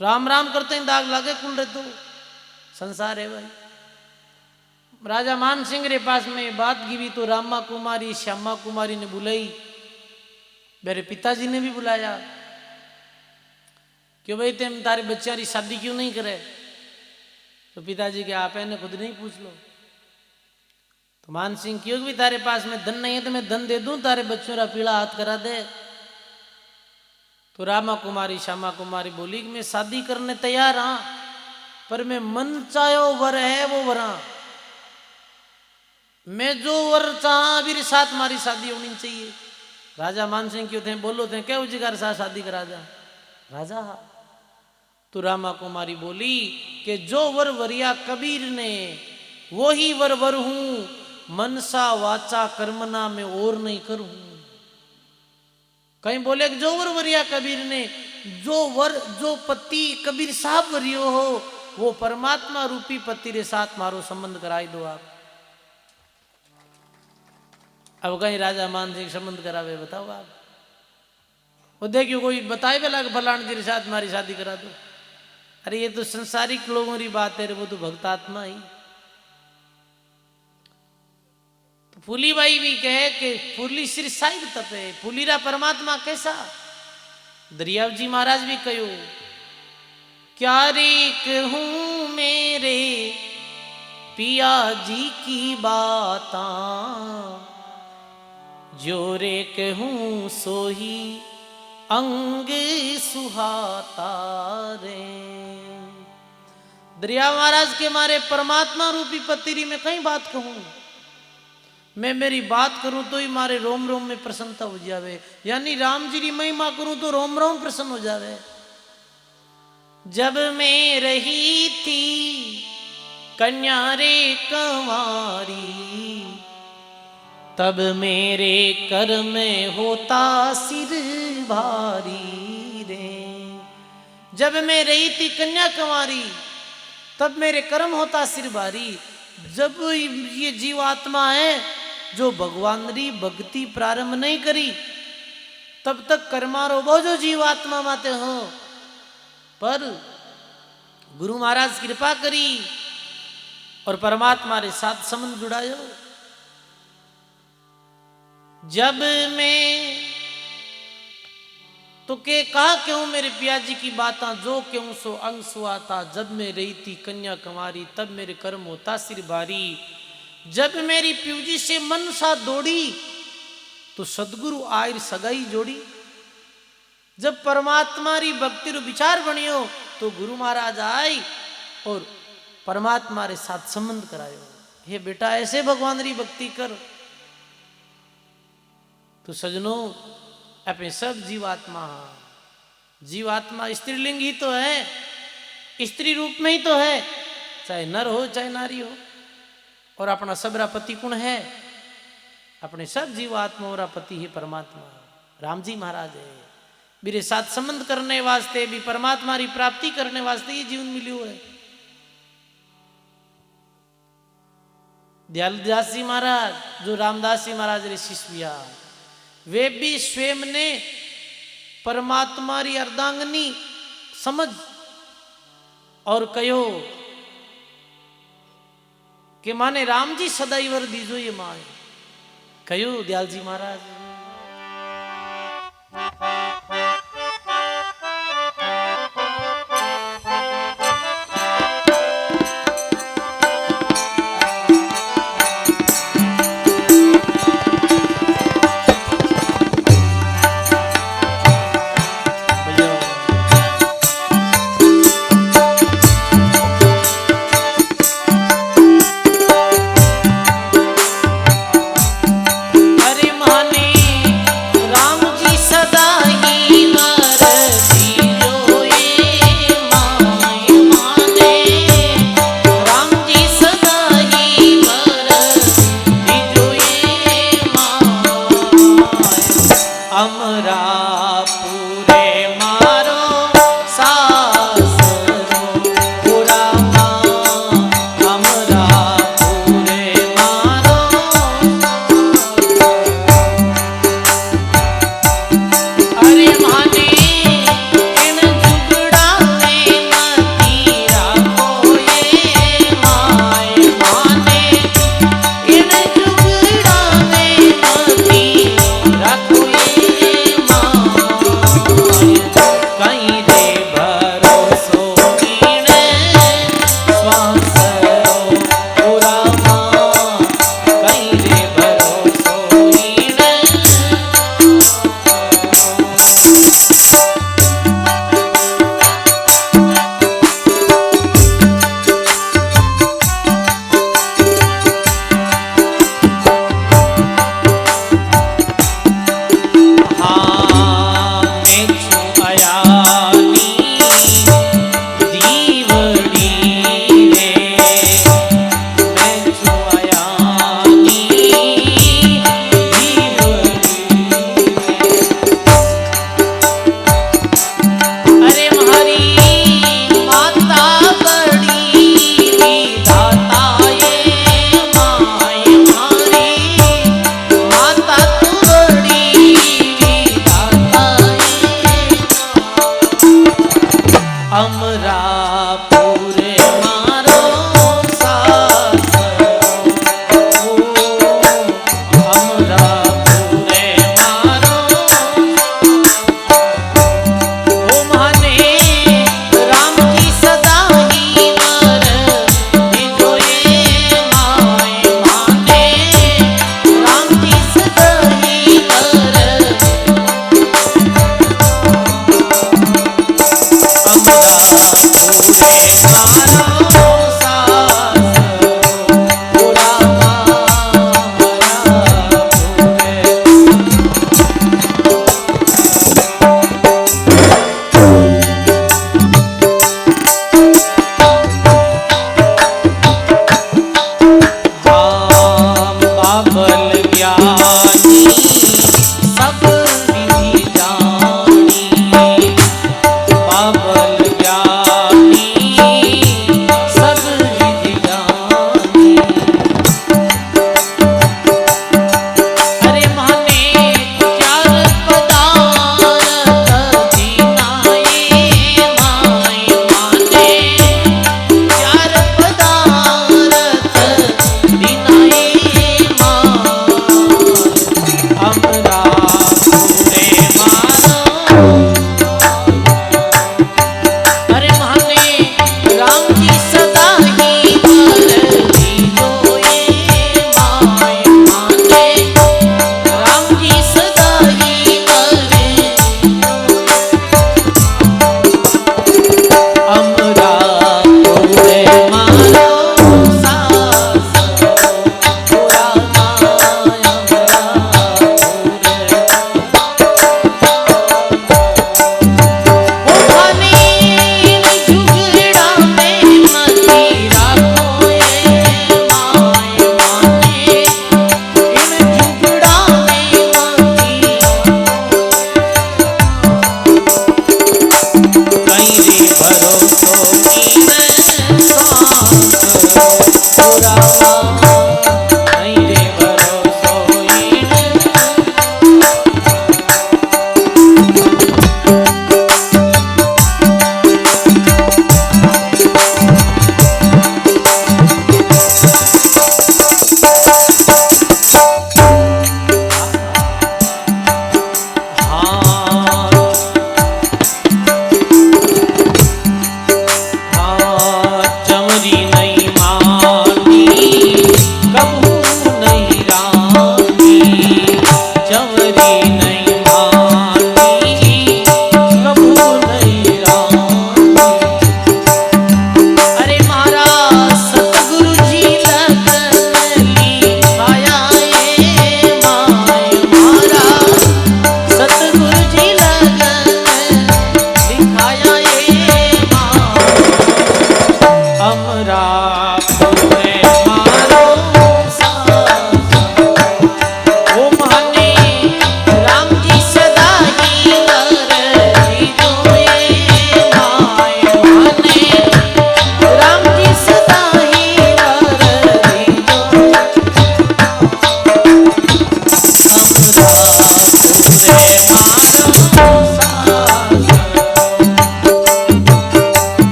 राम राम करते ही दाग लागे कुल रे। तो संसार है भाई। राजा मान सिंह रे पास में बात गिवी तो रामा कुमारी श्यामा कुमारी ने बुलाई, मेरे पिताजी ने भी बुलाया क्यों भाई तुम तारे बच्चियां री शादी क्यों नहीं करे? तो पिताजी के आप ने खुद नहीं पूछ लो। तो मान सिंह क्यों भी तारे पास में धन नहीं है तो मैं धन दे दूं तारे बच्चों रा पीला हाथ करा दे। तो रामा कुमारी श्यामा कुमारी बोली कि मैं शादी करने तैयार हाँ पर मैं मन चाहो वर है वो वरा, मैं जो वर चाह अभी साथ मारी शादी होनी चाहिए। राजा मान सिंह क्यों थे बोलो थे क्या उजिकार साथ शादी करा जा राजा। तो रामा कुमारी बोली कि जो वर वरिया कबीर ने वो ही वर वर हूं, मनसा वाचा कर्मना में और नहीं करूं। कहीं बोले कि जो वर वरिया कबीर ने जो पति कबीर साहब वरियो हो वो परमात्मा रूपी पति रे साथ मारो संबंध कराई दो आप। अब कहीं राजा मान सिंह संबंध करावे बताओ आप? वो देखियो कोई बताए बेला फलान जी के साथ मारी शादी करा दो। अरे ये तो संसारिक लोगों की बात है, वो तो भक्तात्मा ही। तो फूली बाई भी कहे कि फूली सिर साहिब तपे, फूलीरा परमात्मा कैसा? दरियाव जी महाराज भी कहो क्या रे कहूं मेरे पिया जी की बातां, जोरे कहूँ सोही अंग सुहाता रे। दरिया महाराज के मारे परमात्मा रूपी पतिरी में कई बात कहूं, मैं मेरी बात करूं तो ही मारे रोम रोम में प्रसन्नता हो जावे, यानी राम जी की महिमा करूं तो रोम रोम प्रसन्न हो जावे। जब मैं रही थी कन्या रे कंवारी, तब मेरे कर में होता सिर भारी रे। जब मैं रही थी कन्या कंवारी, तब मेरे कर्म होता सिर भारी। जब ये जीवात्मा है जो भगवान री भक्ति प्रारंभ नहीं करी, तब तक कर्मारो बोझो जीवात्मा माते हो। पर गुरु महाराज कृपा करी और परमात्मा रे साथ संबंध जुड़ायो। जब मैं तो के कहा क्यों मेरे पिया जी की बाता, जो क्यों सो अंग सुआता। जब मैं रही थी कन्या कुमारी, तब मेरे कर्म होता सिर भारी। जब मेरी प्यूजी से मन सा दौड़ी, तो सदगुरु आयर सगाई जोड़ी। जब परमात्मा री भक्ति रो विचार बनियो, तो गुरु महाराज आई और परमात्मा रे साथ संबंध करायो। हे बेटा ऐसे भगवान री भक्ति कर। तो सजनों अपने सब जीवात्मा, जीवात्मा स्त्रीलिंग ही तो है, स्त्री रूप में ही तो है, चाहे नर हो चाहे नारी हो। और अपना सबरा पति कौन है? अपने सब जीवात्मा और पति ही परमात्मा राम जी महाराज है। मेरे साथ संबंध करने वास्ते भी, परमात्मा की प्राप्ति करने वास्ते ये जीवन मिलियो है। दयालदास जी महाराज जो रामदास जी महाराज रे शिष्य बिया, वे भी स्वयं ने परमात्मा री अर्धांगनी समझ और कहो कि माने राम जी सदाई वर दीजो ये माए। कहो दयाल जी महाराज अरे माने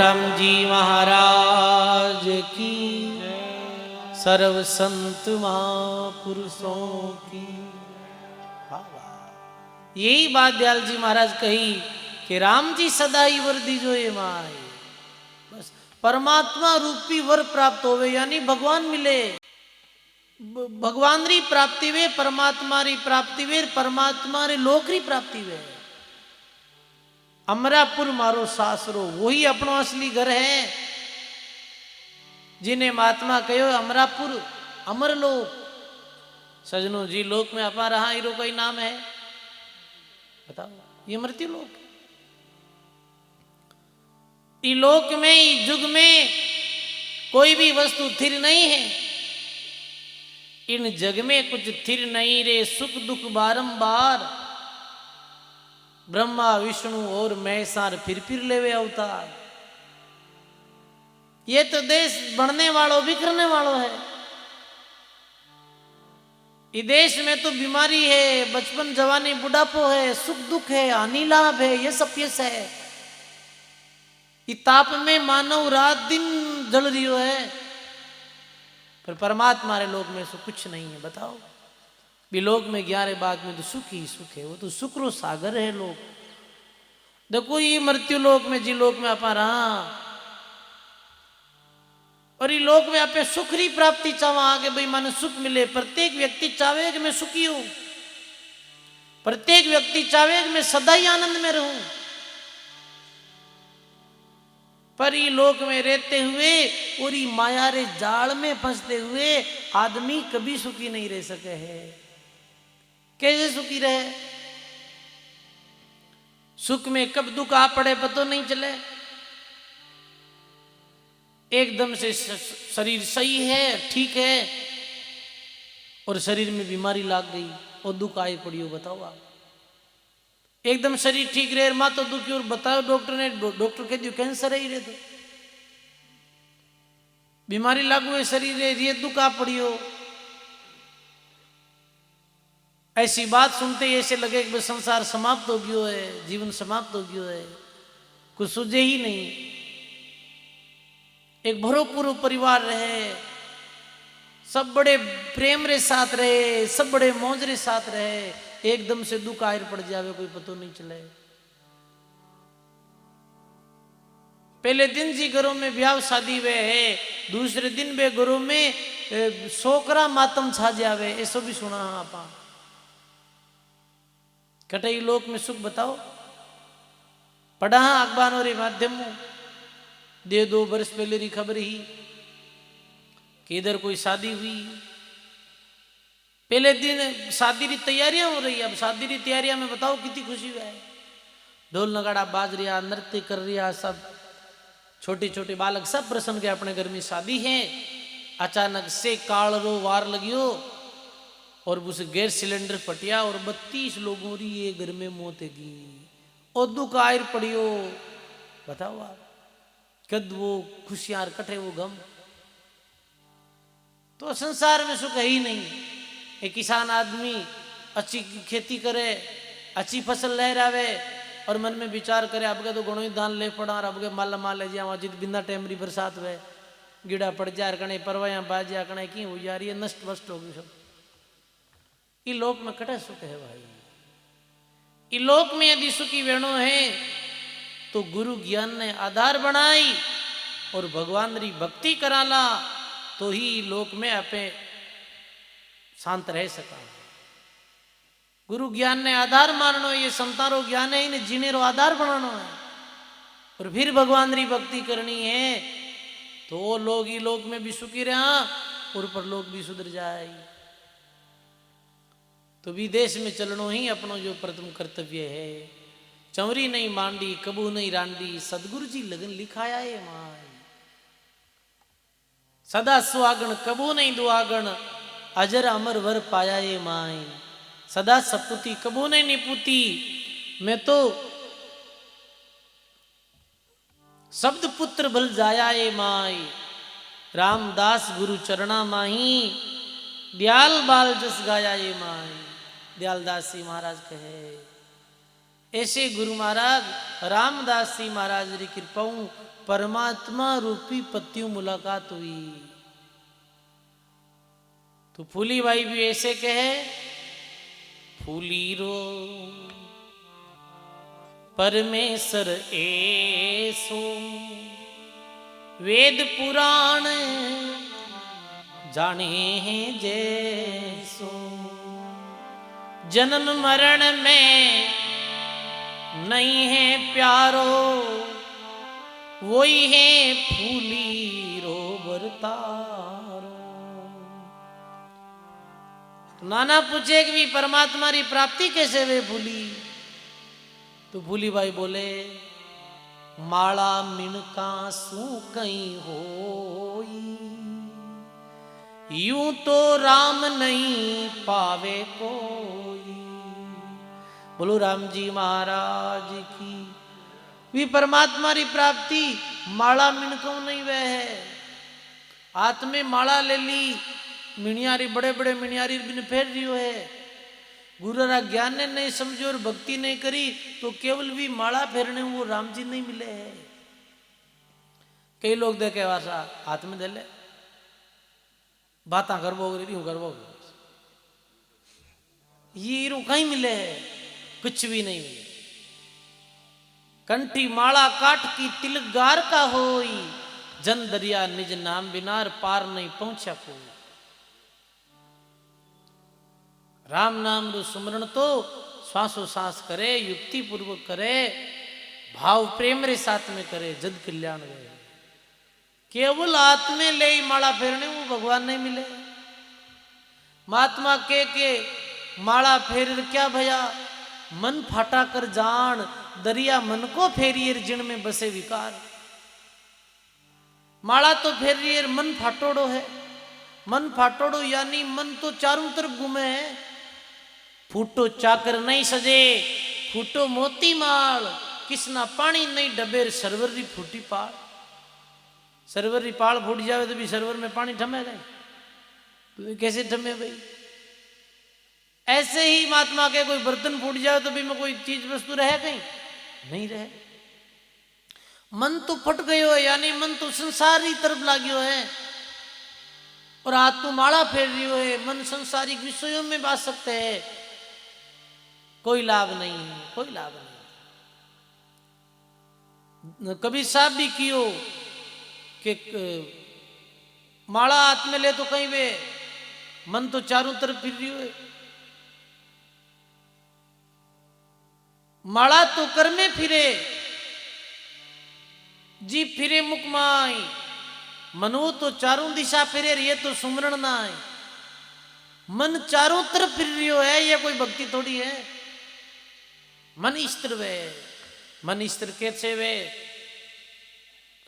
राम जी जी महाराज की, सर्व संत महापुरुषों की। यही बात दयाल जी महाराज कही कि राम जी सदा ही वर दीजो ये माई। बस परमात्मा रूपी वर प्राप्त होवे, यानी भगवान मिले, भगवान री प्राप्ति वे, परमात्मा री प्राप्ति वे, परमात्मा रे लोक री प्राप्ति वे। अमरापुर मारो सासरो, वही अपनो असली घर है, जिन्हें महात्मा कहो अमरापुर अमर लोक। सजनों जी, लोक में अपा रहा हीरो का ही नाम है, बताओ, ये मृत्यु लोक। इस लोक में, इस युग में कोई भी वस्तु स्थिर नहीं है। इन जग में कुछ स्थिर नहीं रे, सुख दुख बारंबार, ब्रह्मा विष्णु और महेशार फिर लेवे अवतार। ये तो देश बढ़ने वालों बिखरने वालों है। इस देश में तो बीमारी है, बचपन जवानी बुढ़ापो है, सुख दुख है, हानि लाभ है, ये सब यस है। इस ताप में मानव रात दिन जल रही है, पर परमात्मा रे लोक में सुख कुछ नहीं है। बताओ, विलोक में 11 बाग में तो सुख ही सुख है, वो तो शुक्र सागर है लोक। देखो ये मृत्यु लोक में, जी लोक में अपा रहा, और ये लोक में आपे सुख री प्राप्ति चावा आगे भाई माने सुख मिले। प्रत्येक व्यक्ति चाहे कि मैं सुखी हूं, प्रत्येक व्यक्ति चाहे कि मैं सदा ही आनंद में रहूं, पर ये लोक में रहते हुए और ये माया रे जाल में फंसते हुए आदमी कभी सुखी नहीं रह सके है। कैसे सुखी रहे? सुख में कब दुख आ पड़े पता नहीं चले। एकदम से शरीर सही है, ठीक है, और शरीर में बीमारी लाग गई और दुख आई पड़ी हो। बताओ आप, एकदम शरीर ठीक रहे, माँ तो दुखी, और बताओ डॉक्टर कह दियो कैंसर है ही रहे, तो बीमारी लागू है शरीर रे, ये दुख आ पड़ी हो। ऐसी बात सुनते ही ऐसे लगे कि संसार समाप्त हो गयो है, जीवन समाप्त हो गयो है, कुछ सूझे ही नहीं। एक भरोपूर परिवार रहे, सब बड़े प्रेम रे साथ रहे, सब बड़े मौज रे साथ रहे, एकदम से दुख आयर पड़ जावे, कोई पता नहीं चले। पहले दिन जी घरों में ब्याह शादी वे है, दूसरे दिन वे घरों में सोकरा मातम छा जावे, ऐसा भी सुना है आपा। कटई लोक में सुख बताओ, पढ़ा अखबारों रे माध्यम दे 2 वर्ष पहले री खबर ही कि इधर कोई शादी हुई। पहले दिन शादी की तैयारियां हो रही, अब शादी की तैयारियां में बताओ कितनी खुशी है, ढोल नगाड़ा बाज रिया, नृत्य कर रिया, सब छोटे छोटे बालक सब प्रसन्न के अपने घर में शादी है। अचानक से कालरो वार लगियो और उस गैस सिलेंडर फटिया और 32 लोगों री ये घर में मौत की, और दुख आयर पड़ियो। बताओ आप, कद वो खुशियार कटे वो गम। तो संसार में सुख है ही नहीं। एक किसान आदमी अच्छी खेती करे, अच्छी फसल लहरावे, और मन में विचार करे अब के तो घणो ही दान ले पड़ा, अब के माला माले जावा जित बिंदा टेमरी बरसात वे गिड़ा पड़ जा कणे परवाया बाजिया कणे की हो जा रही है, नष्ट वष्ट हो गई सब। ई लोक में कटे सुख है भाई। ई लोक में यदि सुखी वेणो है तो गुरु ज्ञान ने आधार बनाई और भगवान री भक्ति कराला, तो ही लोक में आपे शांत रह सका। गुरु ज्ञान ने आधार माननो, ये संतारो ज्ञान है, इन्हें जीने रो आधार बनाना है, और फिर भगवान री भक्ति करनी है, तो वो लोग ही लोक में भी सुखी रहा और पर लोग भी सुधर जाए। तो विदेश में चलनो ही अपनो जो प्रथम कर्तव्य है। चौरी नहीं मांडी कबू नहीं रांडी, सदगुरु जी लगन लिखाया है माई। सदा सुहागण कबू नहीं दुआगण, अजर अमर वर पाया ये माई। सदा सपुती कबू नहीं निपुती, मैं तो शब्द पुत्र बल जाया ये माई। रामदास गुरु चरणा माही, दयाल बाल जस गाया ये माई। दयालदास जी महाराज कहे, ऐसे गुरु महाराज रामदास जी महाराज री कृपाऊं परमात्मा रूपी पत्तियों मुलाकात हुई। तो फूली बाई भी ऐसे कहे, फूली रो परमेश्वर ऐसो वेद पुराण जाने हैं जैसो, जन्म मरण में नहीं है प्यारो, वही है फूली रो बरतारो। तो नाना पूछे कि भी परमात्मा की प्राप्ति कैसे वे फूली? तो फूली भाई बोले, माला मिणका सू कहीं होई, यूं तो राम नहीं पावे कोई। बोलो राम जी महाराज की। भी परमात्मा की प्राप्ति माला मिणकों नहीं वह है। हाथ में माला ले ली, मिणियारी बड़े बड़े मिणियारी बिन फेर रियो है। गुरुरा ज्ञान ने नहीं समझो और भक्ति नहीं करी तो केवल भी माला फेरने वो राम जी नहीं मिले है। कई लोग देखे वासा हाथ में दे ले, बात करबो करबो, ये रू कहीं मिले है, कुछ भी नहीं मिले। कंठी माला काट की तिलक गार का होई, जन दरिया निज नाम बिनार पार नहीं पहुंचा कोई। राम नाम रू सुमरण तो श्वासो सांस करे, युक्ति पूर्वक करे, भाव प्रेम रे साथ में करे, जद कल्याण गए। केवल आत्मे ले माला फेरने वो भगवान नहीं मिले। महात्मा के माला फेर क्या भया, मन फाटा कर जान, दरिया मन को फेरिए जिन में बसे विकार। माला तो फेर रही है, मन फाटोड़ो है। मन फाटोड़ो यानी मन तो चारों तरफ घूमे है। फूटो चाकर नहीं सजे, फूटो मोती माल, किसना पानी नहीं डबेर सरवर री फूटी पाल। सरवर री पाल फूट जावे तो भी सरवर में पानी ठमे गए, तो कैसे ठमे भाई? ऐसे ही महात्मा के कोई बर्तन फूट जाए तो भी में कोई चीज वस्तु रहे कहीं नहीं रहे। मन तो फट गयो है, यानी मन तो संसारी तरफ लाग्यो है और हाथ तो माला फेर रियो है। मन संसारिक विषयों में बात सकते हैं, कोई लाभ नहीं है, कोई लाभ नहीं। कभी साफ भी कियो कि माला हाथ में ले तो कहीं वे मन तो चारों तरफ फिर रही है। माला तो कर में फिरे, जी फिरे मुख माई, मनो तो चारों दिशा फिरे, ये तो सुमरण ना है। मन चारों तरफ फिर रही है, ये कोई भक्ति थोड़ी है। मन स्त्र वे, मन स्त्र कैसे वे?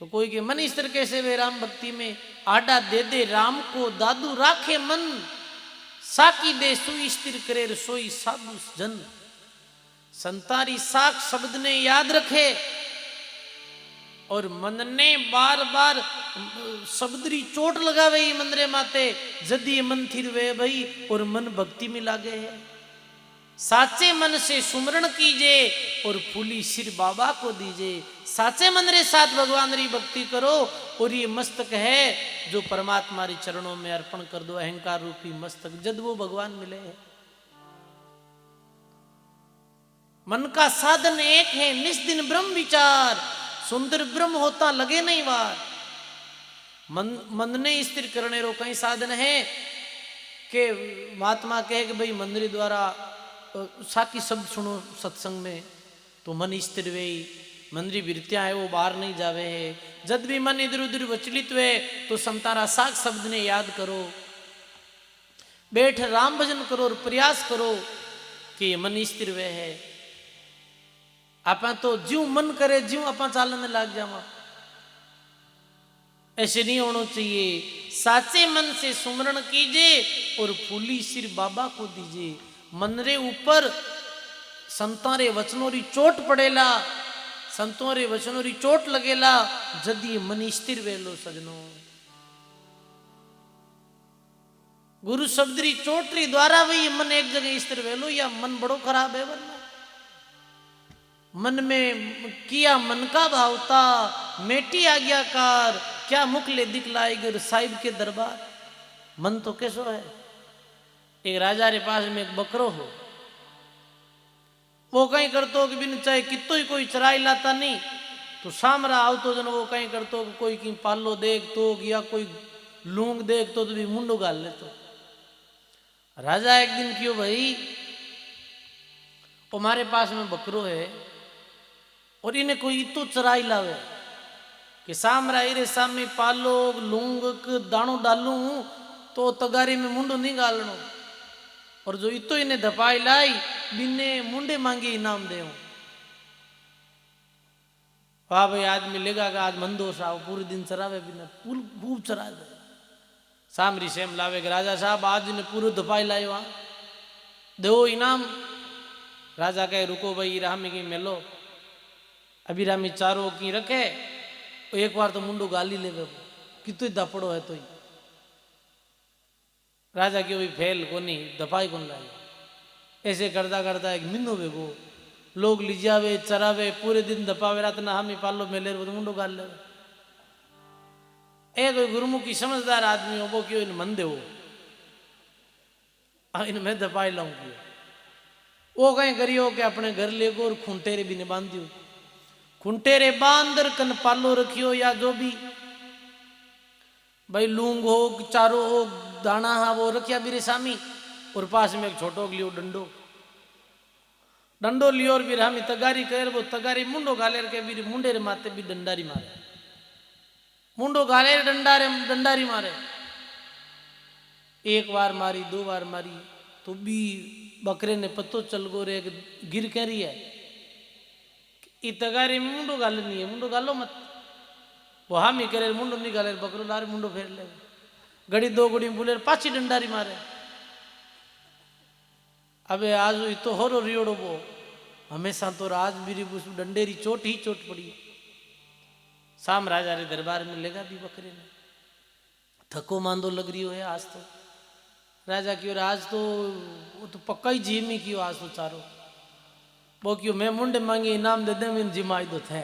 तो कोई के मन स्त्र कैसे वे? राम भक्ति में आडा दे दे राम को दादू राखे मन, साकी दे सुई स्थिर करे रसोई साधु जन। संतारी साख शब्द ने याद रखे और मन ने बार बार शब्दरी चोट लगावे ही मंदरे माते, जदी मन थिर वे भाई और मन भक्ति में लागे है। साचे मन से सुमरण कीजिए और फूली सिर बाबा को दीजिए। साचे मन रे साथ भगवान री भक्ति करो और ये मस्तक है जो परमात्मा री चरणों में अर्पण कर दो, अहंकार रूपी मस्तक, जद वो भगवान मिले है। मन का साधन एक है, निस्दिन ब्रह्म विचार, सुंदर ब्रह्म होता लगे नहीं वार। मन ने स्थिर करने रो कई साधन है कि महात्मा कहे कि भाई मंदिर द्वारा साकी शब्द सुनो सत्संग में तो मन स्थिर वे, मंदिर वृत्तियां है वो बाहर नहीं जावे है। जब भी मन इधर उधर विचलित हुए तो संतारा साक शब्द ने याद करो, बैठ राम भजन करो और प्रयास करो कि मन स्थिर वे है। आप तो ज्यों मन करे ज्यों आप चालने लग जावा, ऐसे नहीं होना चाहिए। साचे मन से सुमरण कीजिए और फूली सिर बाबा को दीजिए। मन रे ऊपर संतों रे वचनों री चोट पड़ेला, संतों रे वचनों री चोट लगेला, जदी मन स्थिर वेलो सजनो। गुरु शब्द री चोट री द्वारा वही मन एक जगह स्थिर वेलो, या मन बड़ो खराब है वरना मन में किया मन का भावता, मेटी आज्ञाकार, क्या मुख ले दिखलाएगी साहिब के दरबार। मन तो कैसो है। एक राजा रे पास में एक बकरो हो, वो कहीं करतो कि बिन चाहे कितो ही कोई चराई लाता नहीं, तो सामरा आवतो जन वो कहीं करतो कि कोई की पालो देख तो या कोई लूंग देख तो भी मुंडो गाल लेतो। राजा एक दिन क्यों भाई, हमारे पास में बकरो है और इन्हें कोई इतो चराई लावे कि सामरा इरे सामने पालो लूंग दाणो डालू तो तगारी में मुंडो नहीं गालनो, और जो इतो इन्हें धपाई लाई बिने मुंडे मांगे इनाम दे। वाह भाई, आदमी लेगा कि आज मंदोष आओ, पूरे दिन चरावे बिना पुल खूब चरा दे। सामरी सेम लावे कि राजा साहब आज ने पूरे धपाई लाए, वहां दो इनाम। राजा कहे रुको भाई, रामी की मेलो, अभी रामी चारों की रखे, एक बार तो मुंडो गाली ले कितो दपड़ो है तो ही। राजा क्यों भी फेल को नहीं दपाई कौन लाई। ऐसे करता करता एक मिनो बेगो लोग लिजावे चरावे पूरे दिन दपावे, रात ना हामी पालो मेले तो मुंडो गाल ले। एक गुरुमुखी समझदार आदमी हो वो क्यों इन मन दे इन मैं दपाई लाऊं क्यों। वो कहीं करियो कि अपने घर ले गो और खूंटेरे भी ने बांध दियो, खूंटेरे बांधर कन पालो रखियो, या जो भी भाई लूंग हो चारो हो दाना हा वो रखिया बीरे सामी, और पास में एक छोटो लियो डंडो, डंडो लियो और भी हामी तगारी कर, वो तगारी मुंडो गालेर के भी मुंडे रे माते भी डंडारी मारे, मुंडो गाले डंडारी मारे। एक बार मारी दो बार मारी तो भी बकरे ने पतो चल गो रे गिर कह रही है, ई तगारी में मुंडो गालनी है, मुंडो गालो मत। वो हामी करे मुंडो नहीं गाले, बकरो लारे मुंडो फेर ले, घड़ी दो घड़ी बोले पाची डंडारी मारे। अबे आज तो हो रियोड़ो वो हमेशा तो आज भी डंडेरी चोट ही चोट पड़ी। साम राजा रे दरबार में लेगा भी बकरे ने, थको मांदो लग रही हो है आज तो। राजा की आज तो वो तो पक्का ही जिमी की आज तो चारो वो क्यों मैं मुंडे मांगी इनाम दे दे मैं जिमाई दो थे।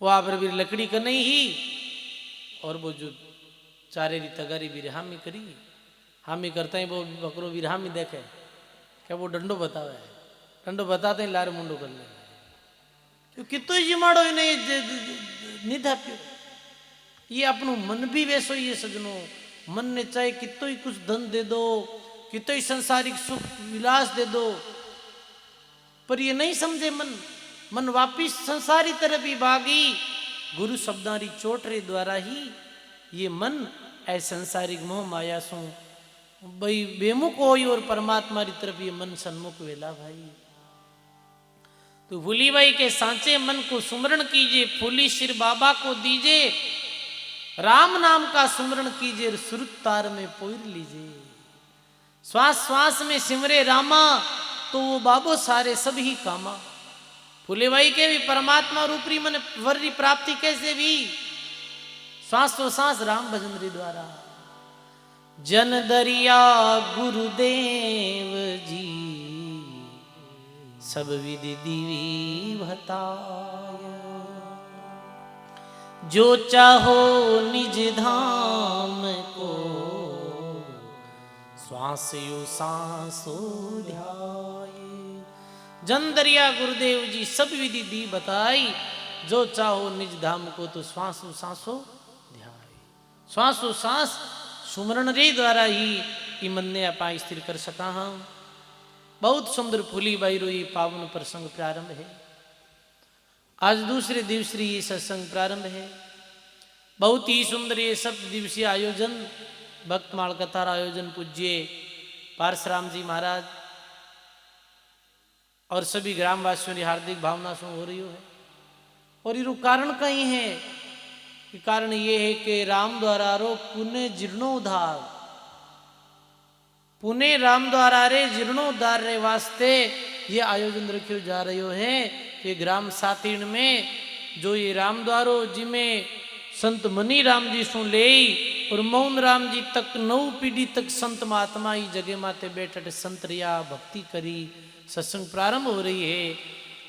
वो आप भी लकड़ी का नहीं ही, और वो जो चारे री तगारी भी हामी करी, हामी करता ही वो बकरो भी हामी देखे क्या वो डंडो बतावे, डंडो बताते ही लारे मुंडो कर ले क्यों कितो ही जिमाड़ो ही नहीं था प्यो। ये अपनो मन भी वैसो ही है सजनो, मन ने चाहे कितो ही कुछ धन दे दो, कितो ही संसारिक सुख विलास दे दो, पर ये नहीं समझे मन, मन वापिस संसारी तरफ ही भागी। गुरु शब्दारी चोट रे द्वारा ही ये मन ऐ संसारिक मोह माया सो भाई बेमुख हो और परमात्मा की तरफ ये मन सन्मुख वेला भाई। तो भूली भाई के सांचे मन को सुमरण कीजिए, फूली सिर बाबा को दीजिए, राम नाम का सुमरण कीजिए, सुरत तार में पोर लीजिए। श्वास श्वास में सिमरे रामा तो वो बाबो सारे सभी कामा। फूले भाई के भी परमात्मा रूपरी मन वर्री प्राप्ति कैसे भी, श्वास तो सांस राम भजन रे द्वारा। जन दरिया गुरुदेव जी सब विधि दीवी भताय, जो चाहो निज धाम को श्वासयो सांसो ध्याय। जन दरिया गुरुदेव जी सब विधि दी बताई, जो चाहो निज धाम को तो श्वासो सांसो ध्याय। श्वासो सांस सुमरण रे द्वारा ही मन ने अपा स्थिर कर सका। हम बहुत सुंदर फूली बाईरो ये पावन प्रसंग प्रारंभ है। आज दूसरे दिवसीय ये सत्संग प्रारंभ है। बहुत ही सुंदर ये सप्त दिवसीय आयोजन, भक्तमाल कथार आयोजन पूज्य पारसराम जी महाराज और सभी ग्रामवासियों की हार्दिक भावना से हो रही है। और ये कारण कहीं है कि कारण ये है कि राम द्वारा रो पुण्य जीर्णोद्धार, पुणे राम द्वारा रे जीर्णोद्धार रे वास्ते ये आयोजन रखियो जा रहे है कि ग्राम सातीर्ण में जो ये राम द्वारो जिमें संत मनी राम जी सु ले और मौन राम जी तक 9 पीढ़ी तक संत महात्मा ही जगह माते बैठे संत रिया भक्ति करी सत्संग प्रारंभ हो रही है।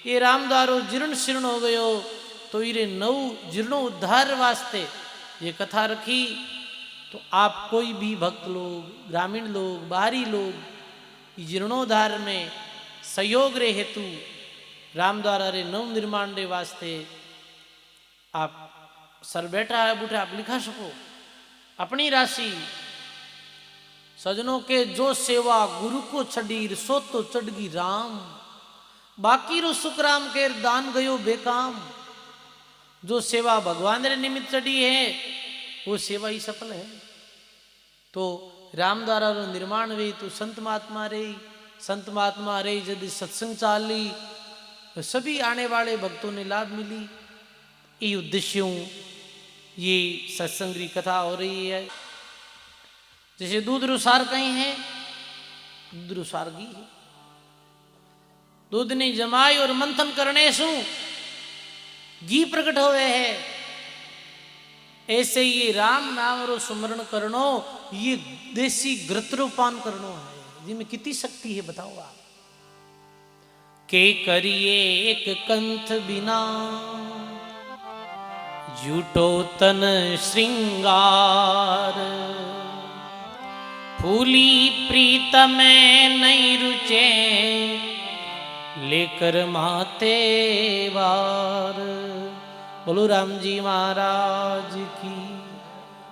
ये रामद्वारो जीर्ण शीर्ण हो गयो तो इरे नव जीर्णो उद्धार वास्ते ये कथा रखी। तो आप कोई भी भक्त लोग, ग्रामीण लोग, बाहरी लोग जीर्णोद्धार में सहयोग रे हेतु रामद्वारा रे नव निर्माण रे वास्ते आप सर बैठा है बूठा आप लिखा सको अपनी राशि। सजनों के जो सेवा गुरु को छडीर सो तो चढ़गी राम, बाकी रो सुख राम के दान गयो बेकाम। जो सेवा भगवान रे निमित्त चढ़ी है वो सेवा ही सफल है। तो राम द्वारा रो निर्माण वे तो संत महात्मा रे यदि सत्संग चाली तो सभी आने वाले भक्तों ने लाभ मिली। ये उद्देश्यों ये सत्संग की कथा हो रही है। जैसे दूध रुसार कहीं है, दूध रुसार घी है, दूध ने जमाई और मंथन करने सु घी प्रकट हुए है। ऐसे ये राम नाम रो सुमरण करनो ये देसी घृतरूपान करनो है जिनमें कितनी शक्ति है बताओ आप। के करिए एक कंठ बिना झूठो तन श्रृंगार, फूली प्रीत में नहीं रुचे लेकर माते वार। बोलो राम जी महाराज की।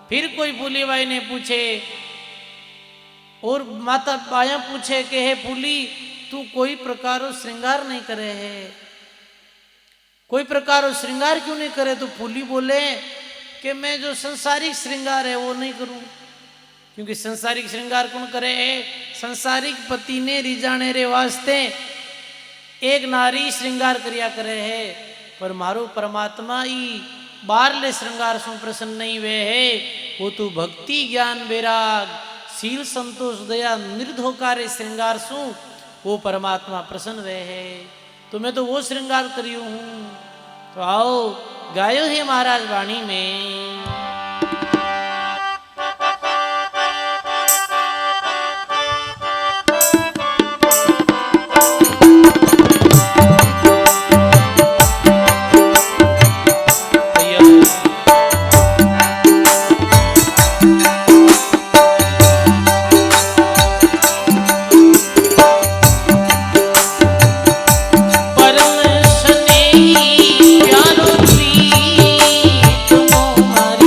फिर कोई फूली बाई ने पूछे और माता बाया पूछे कि हे फूली तू कोई प्रकार श्रृंगार नहीं करे है, कोई प्रकार श्रृंगार क्यों नहीं करे? तो फूली बोले कि मैं जो संसारिक श्रृंगार है वो नहीं करूं, क्योंकि संसारिक श्रृंगार कौन करे है? संसारिक पति ने रिजाने रे वास्ते एक नारी श्रृंगार करिया करे है, पर मारो परमात्मा ही बारले श्रृंगार सु प्रसन्न नहीं वे है। वो तो भक्ति ज्ञान वैराग शील संतोष दया निर्धोकारे श्रृंगार सु वो परमात्मा प्रसन्न वे है। तो मैं तो वो श्रृंगार करियो हूं। तो आओ गायो है महाराज वाणी में। परम स्नेही प्यारो प्रीत मोहरा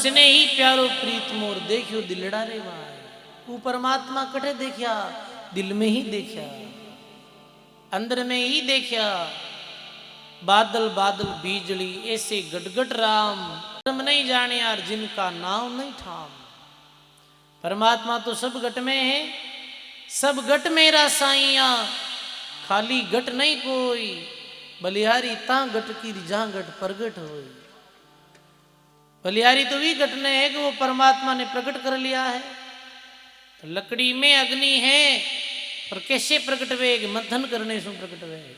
स्नेही ही प्यारो प्रीत मोर देखियो दिलड़ा रे माए। वो परमात्मा कटे देखा, दिल में ही देखा, अंदर में ही देखा। बादल बादल बीजली ऐसे गटगट राम, तुम नहीं जाने यार जिनका नाम नहीं ठाम। परमात्मा तो सब गट में है, सब गट मेरा साइया, खाली गट नहीं कोई, बलिहारी ता गट की जहां गट प्रगट होई। बलिहारी तो भी गट ने है कि वो परमात्मा ने प्रकट कर लिया है। तो लकड़ी में अग्नि है पर कैसे प्रकट वेग, मंथन करने से प्रकट वेग।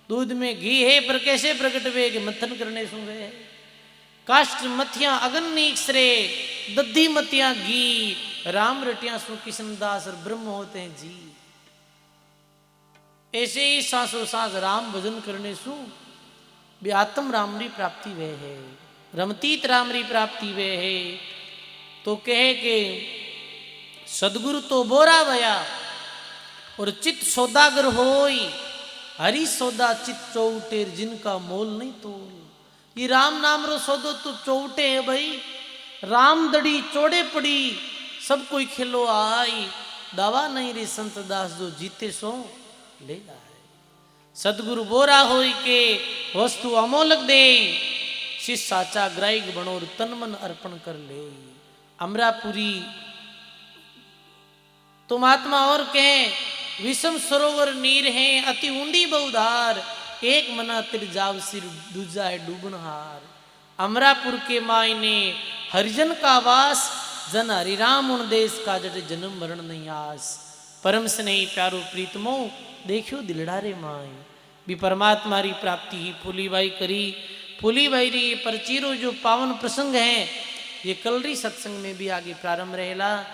दूध में घी है पर कैसे प्रकट वेग, मंथन करने से वे। काष्ट मथिया अगन नीक्सरे, दद्दी मतिया घी, राम रटिया सु किशनदास और ब्रह्म होते हैं जी। ऐसे ही सांसों सांस राम भजन करने सु भी आत्म रामरी प्राप्ति वे है, रमतीत रामरी प्राप्ति वे है। तो कहे के सदगुरु तो बोरा भया और चित सौदागर होई, हरि सौदा चित चौटेर जिनका मोल नहीं तोल। ये राम नाम रो सौदो तो चौटे है भाई, राम दड़ी चौड़े पड़ी, सब कोई खेलो आई, दावा नहीं रे संत दास जो जीते सो ले आए। सदगुरु बोरा होई के वस्तु अमोलक दे, शिष्य साचा ग्राहिक बनो तन मन अर्पण कर ले। अमरापुरी तुम आत्मा और कहें, विषम सरोवर नीर है अति ऊंडी बहुधार, एक मना तिर जाव सिर दूजा है डूबनहार। अमरापुर के मायने हरिजन का वास, जन हरिराम उन देश का जट जन्म मरण नहीं आस। परम स्नेही प्यारो प्रीतमो देखियो दिलड़ारे माए। भी परमात्मा री प्राप्ति ही फूलीबाई करी। फूलीबाई री परचीरो जो पावन प्रसंग है, ये कल री सत्संग में भी आगे प्रारंभ रहेला।